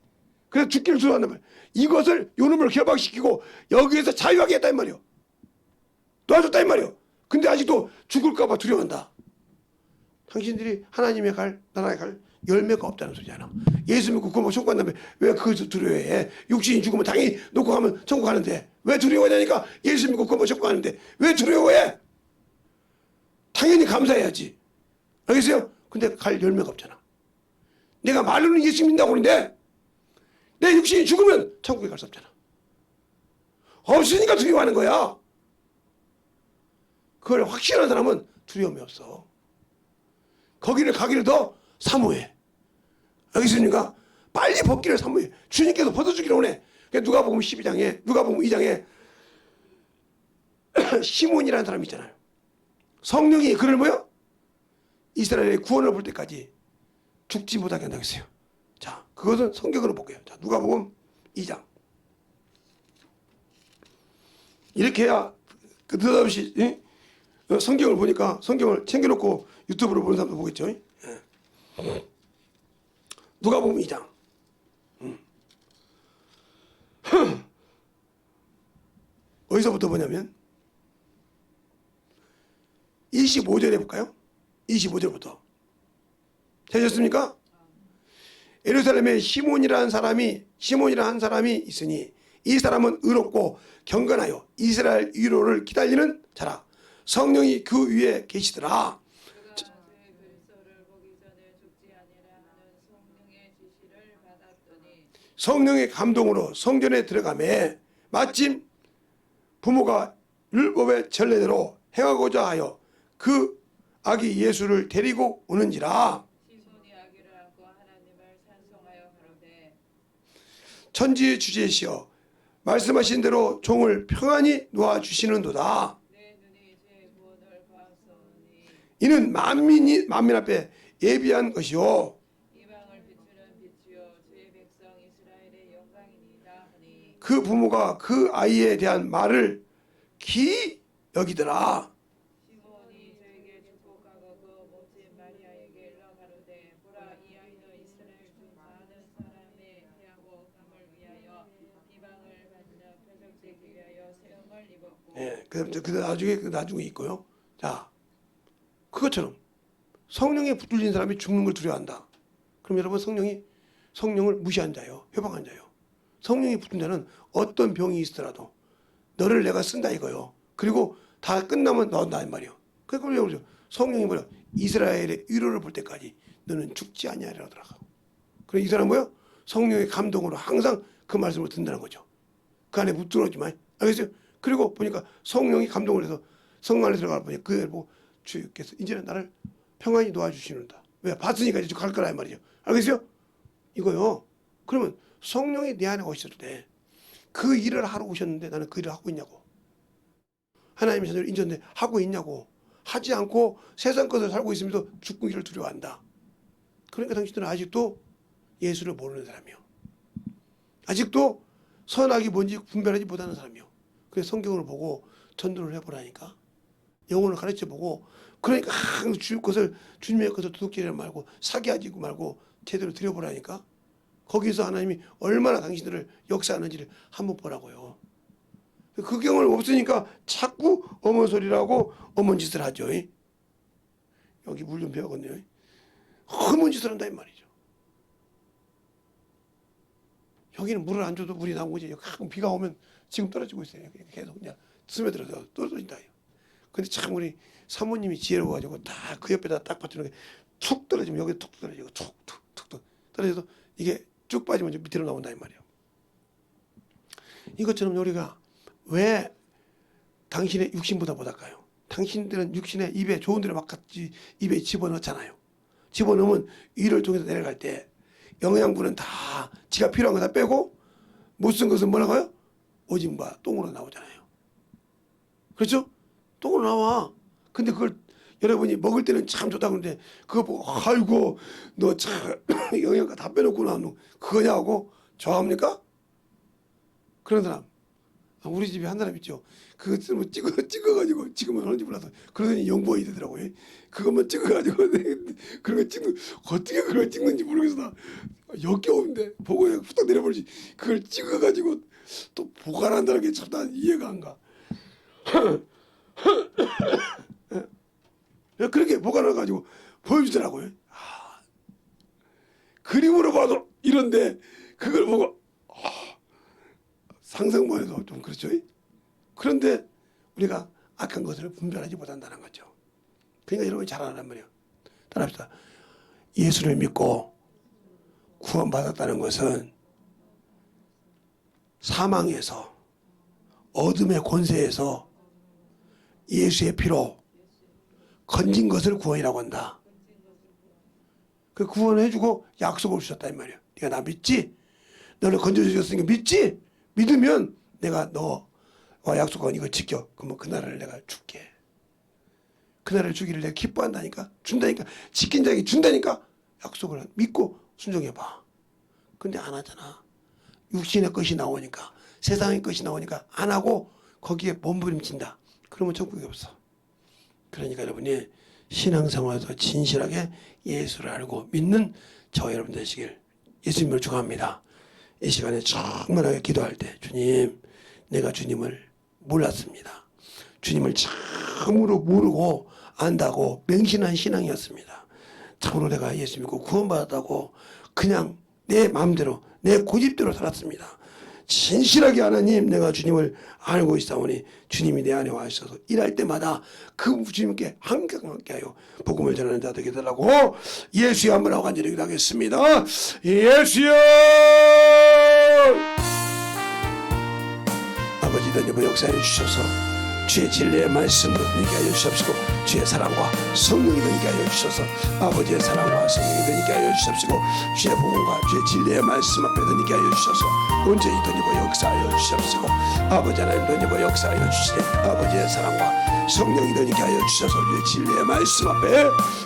그래서 죽기를 두려워한단 말이야. 이것을 요놈을 결박시키고 여기에서 자유하게 했단 말이야. 놓아줬단 말이야. 근데 아직도 죽을까 봐 두려워한다. 당신들이 하나님의 갈, 나라의 갈 열매가 없다는 소리잖아. 예수 믿고 그거 천국 간다며 왜 그것을 두려워해? 육신이 죽으면 당연히 놓고 가면 천국 가는데 왜 두려워하냐니까. 예수 믿고 그거 천국 가는데 왜 두려워해? 당연히 감사해야지. 알겠어요? 근데 갈 열매가 없잖아. 내가 말로는 예수 믿는다고 그러는데 내 육신이 죽으면 천국에 갈 수 없잖아. 없으니까 두려워하는 거야. 그걸 확신한 사람은 두려움이 없어. 거기를 가기를 더 사모해. 알겠습니까? 빨리 벗기를 사모해. 주님께서 벗어주기를 원해. 누가복음 12장에 누가복음 2장에 시몬이라는 사람이 있잖아요. 성령이 그를 뭐요? 이스라엘의 구원을 볼 때까지 죽지 못하게 한다고 했어요. 자, 그것은 성경으로 볼게요. 자, 누가복음 2장. 이렇게 해야 느닷없이 성경을 보니까 성경을 챙겨놓고 유튜브로 보는 사람도 보겠죠. 누가복음 2장. 어디서부터 보냐면 25절에 볼까요? 25절부터. 되셨습니까? 예루살렘에 시몬이라는 한 사람이 있으니 이 사람은 의롭고 경건하여 이스라엘 위로를 기다리는 자라. 성령이 그 위에 계시더라. 성령의 감동으로 성전에 들어가매 마침 부모가 율법의 전례대로 행하고자 하여 그 아기 예수를 데리고 오는지라. 시손이 아기를 안고 하나님을 찬송하여 가로되 천지의 주제시여 말씀하신 대로 종을 평안히 놓아주시는도다. 내 눈이 제 구원을 보았사오니 이는 만민 앞에 예비한 것이요 이방을 비추는 빛이요 제 백성 이스라엘의 영광이니이다 하니 그 부모가 그 아이에 대한 말을 기 여기더라. 시몬이 저에게 축복하고 그 모친 마리아에게 일러 가로되 보라 이 아이는 이스라엘 중 많은 사람의 태하고 감을 위하여 비방을 받는 표적되기 위하여 세움을 입었고 예, 그 나중에 있고요. 자, 그것처럼 성령에 붙들린 사람이 죽는 걸 두려워한다. 그럼 여러분 성령이 성령을 무시한 자요, 회방한 자요. 성령이 붙은 자는 어떤 병이 있더라도 너를 내가 쓴다 이거요. 그리고 다 끝나면 나온다 이 말이요. 그러니까 성령이 뭐야? 이스라엘의 위로를 볼 때까지 너는 죽지 아니하리라 하더라고. 그래 이 사람 뭐야? 성령의 감동으로 항상 그 말씀을 듣는다는 거죠. 그 안에 묻들어오지 마. 알겠어요? 그리고 보니까 성령이 감동을 해서 성령 안에 들어가 보니 그걸 보고 주께서 이제는 나를 평안히 놓아주시는다. 왜? 봤으니까 이제 갈 거라 이 말이죠. 알겠어요? 이거요. 그러면 성령이 내 안에 오셨을 때 그 일을 하러 오셨는데 나는 그 일을 하고 있냐고. 하나님의 자녀를 인정돼 하고 있냐고. 하지 않고 세상 것을 살고 있으면서 죽기를 두려워한다. 그러니까 당신들은 아직도 예수를 모르는 사람이요. 아직도 선악이 뭔지 분별하지 못하는 사람이요. 그래서 성경을 보고 전도를 해보라니까. 영혼을 가르쳐보고 그러니까 항상 주님의 것을 도둑질하지 말고 사기하지 말고 제대로 드려보라니까. 거기서 하나님이 얼마나 당신들을 역사하는지를 한번 보라고요. 그 경험이 없으니까 자꾸 어머 소리라고 어머니 짓을 하죠. 여기 물 좀 배웠거든요. 어머니 짓을 한다 이 말이죠. 여기는 물을 안 줘도 물이 나온 거지. 가끔 비가 오면 지금 떨어지고 있어요. 계속 그냥 스며들어서 떨어진다. 근데 참 우리 사모님이 지혜로워가지고 다 그 옆에다 딱 받치는 게 툭 떨어지면 여기 툭 떨어지고 툭툭툭 떨어져서 이게 쭉 빠지면 이제 밑으로 나온다 이 말이에요. 이것처럼 우리가 왜 당신의 육신보다 못할까요? 당신들은 육신의 입에 좋은 데를 막 같이 입에 집어넣잖아요. 집어넣으면 위를 통해서 내려갈 때 영양분은 다 지가 필요한 거 다 빼고 못 쓴 것은 뭐라고요? 오줌과 똥으로 나오잖아요. 그렇죠? 똥으로 나와. 근데 그걸 여러분이 먹을 때는 참 좋다 그러는데 그거 보고 아이고 너 참 영양가 다 빼놓구나 그거냐고 좋아합니까? 그런 사람. 우리 집에 한 사람 있죠. 그거 찍어가지고 지금은 하는지 몰라서 그러더니 영부인이 되더라고요. 그것만 찍어가지고 그런 거 찍는 어떻게 그걸 찍는지 모르겠어. 나 역겨운데 보고 그냥 후딱 내려버리지. 그걸 찍어가지고 또 보관한다는 게 참 난 이해가 안 가. 그렇게 보관해가지고 보여주더라고요. 그림으로 봐도 이런데 그걸 보고 상상만 해도 좀 그렇죠. 그런데 우리가 악한 것을 분별하지 못한다는 거죠. 그러니까 여러분이 잘 알란 말이에요. 따라합시다. 예수를 믿고 구원받았다는 것은 사망에서 어둠의 권세에서 예수의 피로 건진 것을 구원이라고 한다. 그 구원을 해주고 약속을 주셨다 이 말이에요. 네가 나 믿지? 너를 건져주셨으니까 믿지? 믿으면 내가 너와 약속한 이거 지켜. 그러면 그날을 내가 줄게. 그날을 주기를 내가 기뻐한다니까. 준다니까. 지킨 자에게 준다니까. 약속을 믿고 순종해봐. 근데 안 하잖아. 육신의 것이 나오니까 세상의 것이 나오니까 안 하고 거기에 몸부림친다. 그러면 천국이 없어. 그러니까 여러분이 신앙생활에서 진실하게 예수를 알고 믿는 저 여러분 되시길 예수님을 축원합니다. 이 시간에 충만하게 기도할 때 주님 내가 주님을 몰랐습니다. 주님을 참으로 모르고 안다고 맹신한 신앙이었습니다. 참으로 내가 예수 믿고 구원받았다고 그냥 내 마음대로 내 고집대로 살았습니다. 진실하게 하나님 내가 주님을 알고 있사오니 주님이 내 안에 와 있어서 일할 때마다 그 주님께 함께 하여 복음을 전하는 자 되게 해달라고 예수의 한번 하고 간절히 기도하겠습니다. 예수여 아버지 하나님 역사해 주셔서 주의 진리의 말씀을 느끼게 하여 주시옵시고 주의 사랑과 성령이 느끼게 하여 주셔서 아버지의 사랑과 성령이 느끼게 하여 주시옵시고 주의 복음과 주의 진리의 말씀 앞에 느끼게 하여 주셔서 온전히 던지고 역사하여 주시옵시고 아버지 하나님 던지고 역사하여 주시되 아버지의 사랑과 성령이 느끼게 하여 주셔서 주의 진리의 말씀 앞에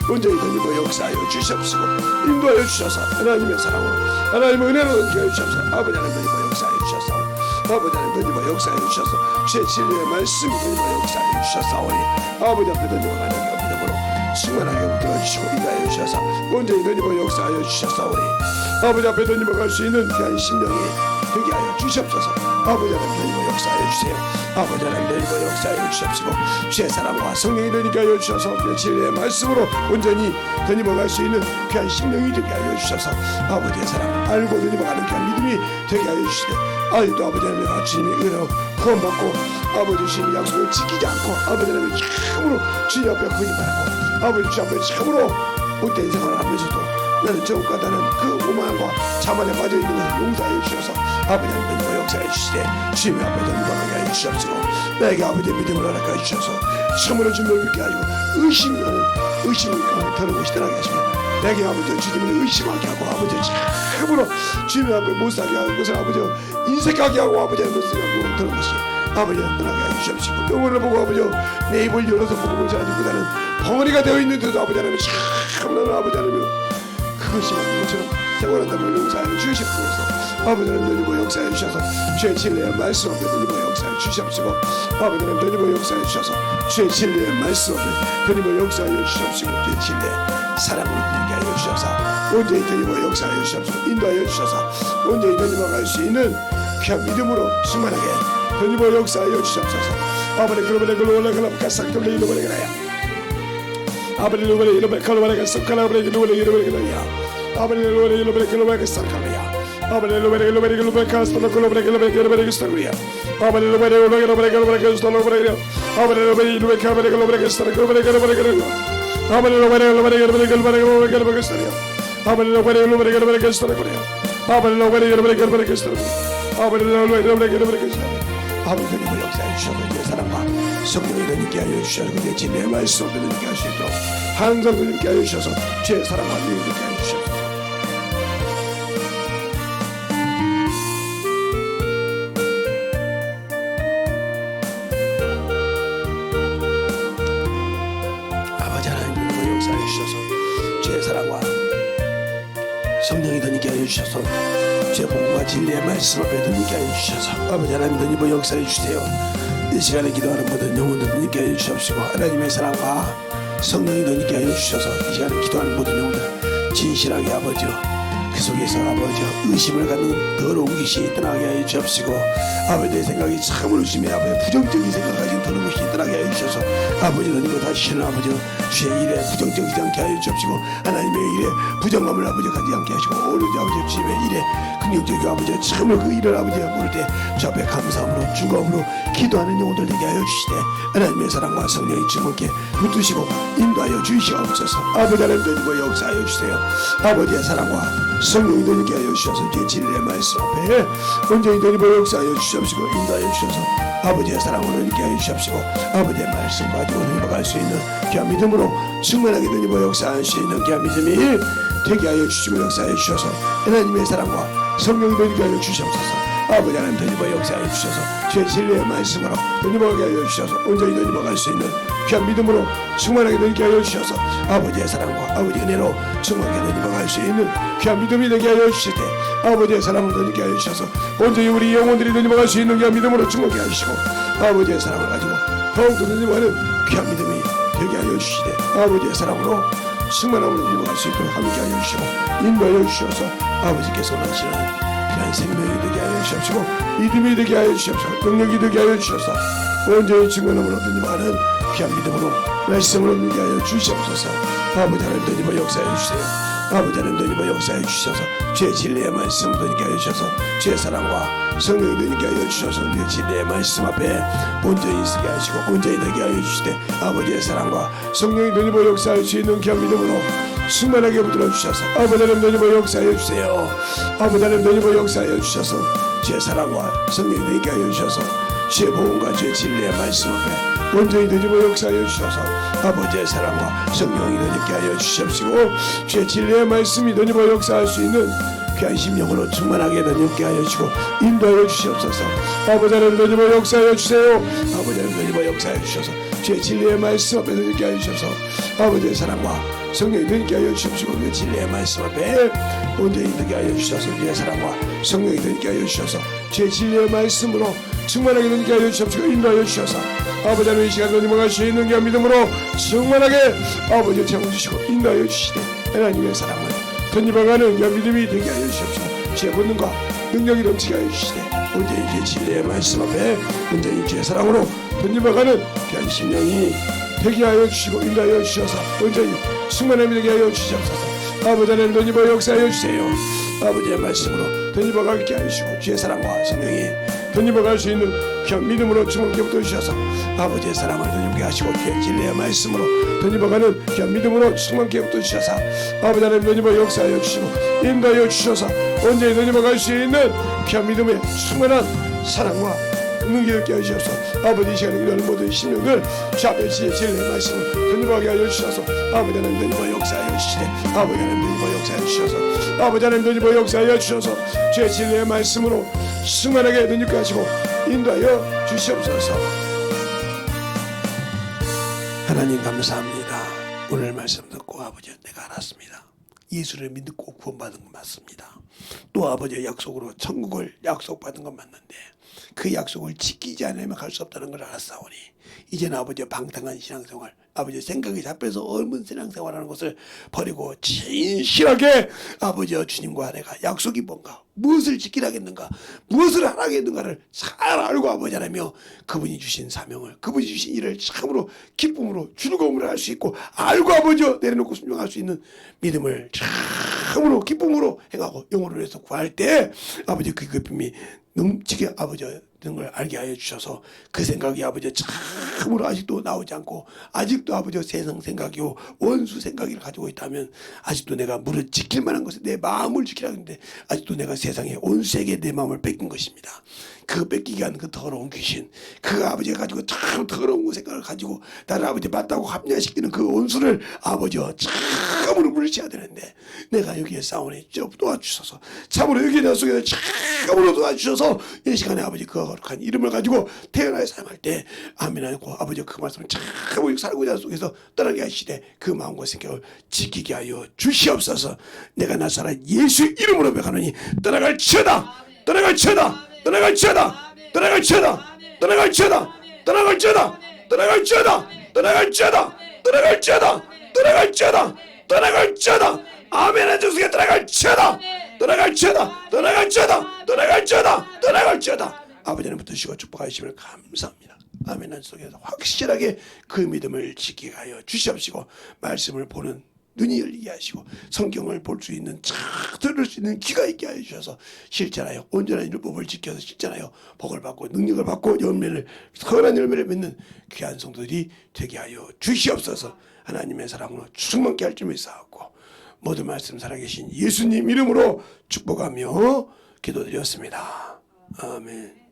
온전히 던지고 역사하여 주시옵시고 인도하여 주셔서 하나님의 사랑으로 하나님의 은혜로 던지게 하여 주셔서 아버지 하나님 던지고 역사하여 주셔서 아버지 하나님 던지고 역사해 주셔서 주의 진리의 말씀을 던지고 역사해 주셨사오니 아버지 앞에 던지고 하나님의 믿음으로 충만하게 붙들어주시고 인도하여 주셔서 온전히 던지고 역사하여 주셨사오니 아버지 앞에 던지고 갈 수 있는 귀한 심령이 되게 하여 주시옵소서. 아버지 하나님 되니고 역사하여 주세요. 아버지 하나님 되니고 역사하여 주시옵시고 주의 사랑과 성령이 되니까 하여 주셔서 주의 진리의 말씀으로 온전히 되니버갈 수 있는 귀한 심령이 되게 하여 주셔서 아버지의 사랑을 알고 되니버가는 귀한 믿음이 되게 하여 주시되 아직도 아버지 하나님과 주님의 은혜로 구원받고 아버지 주님의 약속을 지키지 않고 아버지 하나님의 참으로 주님 앞에 거짓말하고 아버지 주님 앞에 참으로 못된 생활을 하면서도 나는 저국가다는 그 오만과 자만에 빠져있는 것을 용서하여 주셔서 아버지 하나님 역사해 주시되 주님의 앞에 영광하게 하여 주시옵시고 나에게 아버지의 믿음을 허락하여 주셔서 참으로 주님을 믿게 하시고 의심을 더는 것이 떠나게 하시고 내게 아버지 주님을 의심하게 하고 아버지 참으로 주님의 앞에 못살게 하는 것을 아버지 인색하게 하고 아버지의 것을 더는 것이 아버지는 떠나게 하여 주시옵시고 영혼을 보고 아버지 내 입을 열어서 복음을 전하기보다는 벙어리가 되어 있는데도 아버지 하나님 참나는 아버지 하나님 그것이 없는 것처럼 생활한다면 용서하여 주시옵소서. 아버지 하나님 되니고 역사해 주셔서 주의 진리의 말씀 앞에 되니고 역사해 주시옵시고 아버지 하나님 되니고 역사해 주셔서 주의 진리의 말씀 앞에 되니고 역사하여 주시옵시고 주의 진리의 사랑으로 되게 하여 주셔서 온전히 되니고 역사하여 주시옵시고 인도하여 주셔서 온전히 되니고 갈 수 있는 귀한 믿음으로 충만하게 되니고 역사하여 주시옵소서. 아버지 그러면 그러면 가싹 돌려 이러버려 그래야 아버지 이러버려 이러버려 그러면 가싹 그러면 이러버려 그래야 아버지 이러버려 이러버려 그러면 가싹 그래야 아버지 이러버려 이러버려 그러면 가싹 그러면 이러버려 가싹 그래야 아버지 이러버려 이러버려 그러면 가싹 그래야 아버지 이러버려 이러버려 그러면 가싹 그러면 그래야 아버지 이러버려 이러버려 그러면 가싹 그래야 아버지 이러버려 이러버려 그러면 가싹 그래야 아버지 이러버려 이러버려 그러면 가싹 그래야 아버지 이러버려 이러버려 그러면 가싹 그래야 아버지 하나님을 역사해 주셔서 내 사랑과 성령이 되게 하여 주셔서 내 진리의 말씀을 되게 할 수 있도록 항상 되게 하여 주셔서 주의 사랑과 능력을 되게 하여 주셔서 아버지 하나님을 역사해 주셔서 주의 사랑과 성령이 되게 하여 주셔서 주의 복음과 진리의 말씀 앞에 되게 하여 주셔서 아버지 하나님 되니고 역사해 주세요. 이 시간에 기도하는 모든 영혼들 되게 하여 주시옵시고 하나님의 사랑과 성령이 되게 하여 주셔서 이 시간에 기도하는 모든 영혼들 진실하게 아버지요 그 속에서 아버지요 의심을 갖는 더러운 귀신이 떠나게 하여 주옵시고 아버지의 생각이 참으로 심해 아버지 부정적인 생각을 가진 더러운 귀신이 떠나게 하여 주셔서 아버지 되니고 다시는 아버지요 주의 일에 부정적이지 않게 하여 주옵시고 하나님의 일에 부정감을 아버지 가지 않게 하시고 오로지 아버지 주님의 일에 긍정적이고 아버지 참으로 그 일을 아버지가 모를 때 주 앞에 감사함으로 즐거움으로 기도하는 영혼들 되게 하여 주시되 하나님의 사랑과 성령이 주님께 붙드시고 인도하여 주시옵소서. 아버지 하나님 되니고 역사하여 주세요. 아버지의 사랑과 성령이 되게 하여 주셔서 주의 진리의 말씀 앞에 온전히 되니고 역사하여 주시옵시고 인도하여 주셔서 아버지의 사랑으로 되게 하여 주시옵시고 아버지의 말씀 가지고 이뤄갈 수 있는 귀한 믿음으로 충만하게 되니고 역사할 수 있는 귀한 믿음이 되게 하여 주시고 역사하여 주셔서 하나님의 사랑과 성령이 되게 하여 주시옵소서. 아버지 하나님 되니고 역사하여 주셔서 주의 진리의 말씀으로 되니고 하여 주셔서 온전히 되니고 갈 수 있는 귀한 믿음으로 충만하게 되게 하여 주셔서 아버지의 사랑과 아버지의 은혜로 충만하게 되니고 갈 수 있는 귀한 믿음이 되게 하여 주실 때 아버지의 사랑을 되게 하여 주셔서 온전히 우리 영혼들이 되니고 갈 수 있는 귀한 믿음으로 충만하게 하시고 아버지의 사랑을 가지고 더욱더 되니고 하는 귀한 믿음이 되게 하여 주시되 아버지의 사랑으로 충만함으로 되니고 갈 수 있도록 함께 하여 주시고 인도하여 주셔서 아버지께서 원하시는 귀한 생명이 되게 하여 주시옵시고 믿음이 되게 하여 주시옵시고 능력이 되게 하여 주셔서 온전히 증거함으로 되니고하는 귀한 믿음으로 말씀으로 되게 하여 주시옵소서. 아버지 하나님 되니고 역사해 주세요. 아버지 하나님 되니고 역사해 주셔서 주의 진리의 말씀으로 되게 하여 주셔서 주의 사랑과 성령이 되게 하여 주셔서 주의 진리의 말씀 앞에 온전히 서게 하시고 온전히 되게 하여 주시되 아버지의 사랑과 성령이 되니고 역사할 수 있는 귀한 믿음으로 충만하게 붙들어 주셔서 아버지 하나님 되니고 역사해 주세요. 아버지 하나님 되니고 역사하여 주셔서 주의 사랑과 성령이 되게 하여 주셔서 주의 복음과 주의 진리의 말씀 앞에 온전히 되니고 역사하여 주셔서 아버지의 사랑과 성령이 되게 하여 주시옵시고 주의 진리의 말씀이 되니고 역사할 수 있는 귀한 심령으로 충만하게 되게 하여 주시고 인도하여 주시옵소서. 아버지 하나님 되니고 역사하여 주세요. 아버지 하나님 되니고 역사하여 주셔서 주의 진리의 말씀 앞에 되게 하여 주셔서 아버지의 사랑과 성령이 되게 하여 주시옵시고 그 진리의 말씀 앞에 온전히 되게 하여 주셔서 주의 사랑과 성령이 되게 하여 주셔서 주의 진리의 말씀으로 충만하게 되게 하여 주시옵시고 인도하여 주셔서 아버지 하나님 이 시간 되니고 갈 수 있는 귀한 믿음으로 충만하게 아버지 채워주시고 인도하여 주시되 하나님의 사랑을 던집어가는 귀한 믿음이 되게 하여 주시옵시고 주의 본능과 능력이 넘치게 하여 주시되 온전히 진리의 말씀 앞에 온전히 주의 사랑으로 던져가는 귀한 심령이 되게 하여 주시고 인도하여 주셔서 온전히 충만함이 되게 하여 주시옵소서. 아버지 하나님 던져봐 역사하여 주세요. 아버지의 말씀으로 던져가게 하여 주시고 주의 사랑과 성령이 던져갈 수 있는 귀한 믿음으로 주님께 붙어 주셔서 아버지의 사랑을 던져게 하시고 주의 진리의 말씀으로 던져가는 귀한 믿음으로 주님께 붙어 주셔서 아버지 하나님 던져봐 역사하여 주시고 인도하여 주셔서 온전히 던져갈 수 있는 귀한 믿음의 충만한 사랑과 능력을 깨워 주셔서 아버지 이 시간에 이러는 모든 심령을 주 앞에 주의 진리의 말씀을 던져가게 하여 주셔서 아버지 하나님 던져봐 역사하여 주시되 아버지 하나님 던져봐 역사하여 주셔서 아버지 하나님 던져봐 역사하여 주셔서 주의 진리의 말씀으로 충만하게 던져게 하시고 인도하여 주시옵소서. 하나님 감사합니다. 오늘 말씀 듣고 아버지 내가 알았습니다. 예수를 믿고 구원받은 건 맞습니다. 또 아버지의 약속으로 천국을 약속받은 건 맞는데 그 약속을 지키지 않으면 갈 수 없다는 걸 알았사오니 이제는 아버지의 방탕한 신앙생활 아버지의 생각이 잡혀서 얼문 신앙생활하는 것을 버리고 진실하게 아버지와 주님과 내가 약속이 뭔가 무엇을 지키라겠는가 무엇을 하라겠는가를 잘 알고 아버지 하나며 그분이 주신 사명을 그분이 주신 일을 참으로 기쁨으로 즐거움으로 할 수 있고 알고 아버지와 내려놓고 순종할 수 있는 믿음을 참으로 기쁨으로 행하고 영혼을 위해서 구할 때 아버지 그 기쁨이 넘치게 아버지 등을 알게 하여 주셔서 그 생각이 아버지 참으로 아직도 나오지 않고 아직도 아버지 세상 생각이요 원수 생각을 가지고 있다면 아직도 내가 무릇 지킬 만한 것은 내 마음을 지키라 했는데 아직도 내가 세상에 원수에게 내 마음을 뺏긴 것입니다. 그 뺏기게 하는 그 더러운 귀신 그 아버지가 가지고 참 더러운 생각을 가지고 나를 아버지 맞다고 합리화시키는 그 원수를 아버지와 참으로 물리쳐야 되는데 내가 여기에 싸우니 도와주셔서 참으로 여기에 내 속에서 참으로 도와주셔서 이 시간에 아버지 그 거룩한 이름을 가지고 태어나서 사용할 때 아멘 하고 아버지 그 말씀을 참으로 살고자 하는 속에서 떠나게 하시되 그 마음과 생각을 지키게 하여 주시옵소서. 내가 나사렛 예수 이름으로 배가노니 떠나갈지어다 떠나갈지어다 떠나갈지어다 떠나갈지어다 떠나갈지어다 떠나갈지어다 떠나갈지어다 떠나갈지어다 떠나갈지어다 떠나갈지어다 떠나갈지어다 아멘 하주시게 떠나갈지어다 떠나갈지어다 떠나갈지어다 떠나갈지어다 떠나갈지어다 아버지 하나님 붙드시고 축복하시면 감사합니다. 아멘 한 속에서 확실하게 그 믿음을 지키게 하여 주시옵시고 말씀을 보는 눈이 열리게 하시고 성경을 볼 수 있는 들을 수 있는 귀가 있게 하여 주셔서 실천하여 온전한 율법을 지켜서 실천하여 복을 받고 능력을 받고 열매를 선한 열매를 맺는 귀한 성도들이 되게 하여 주시옵소서. 하나님의 사랑으로 충만케 할 줄 믿사옵고 모든 말씀 살아계신 예수님 이름으로 축복하며 기도드렸습니다. 아멘.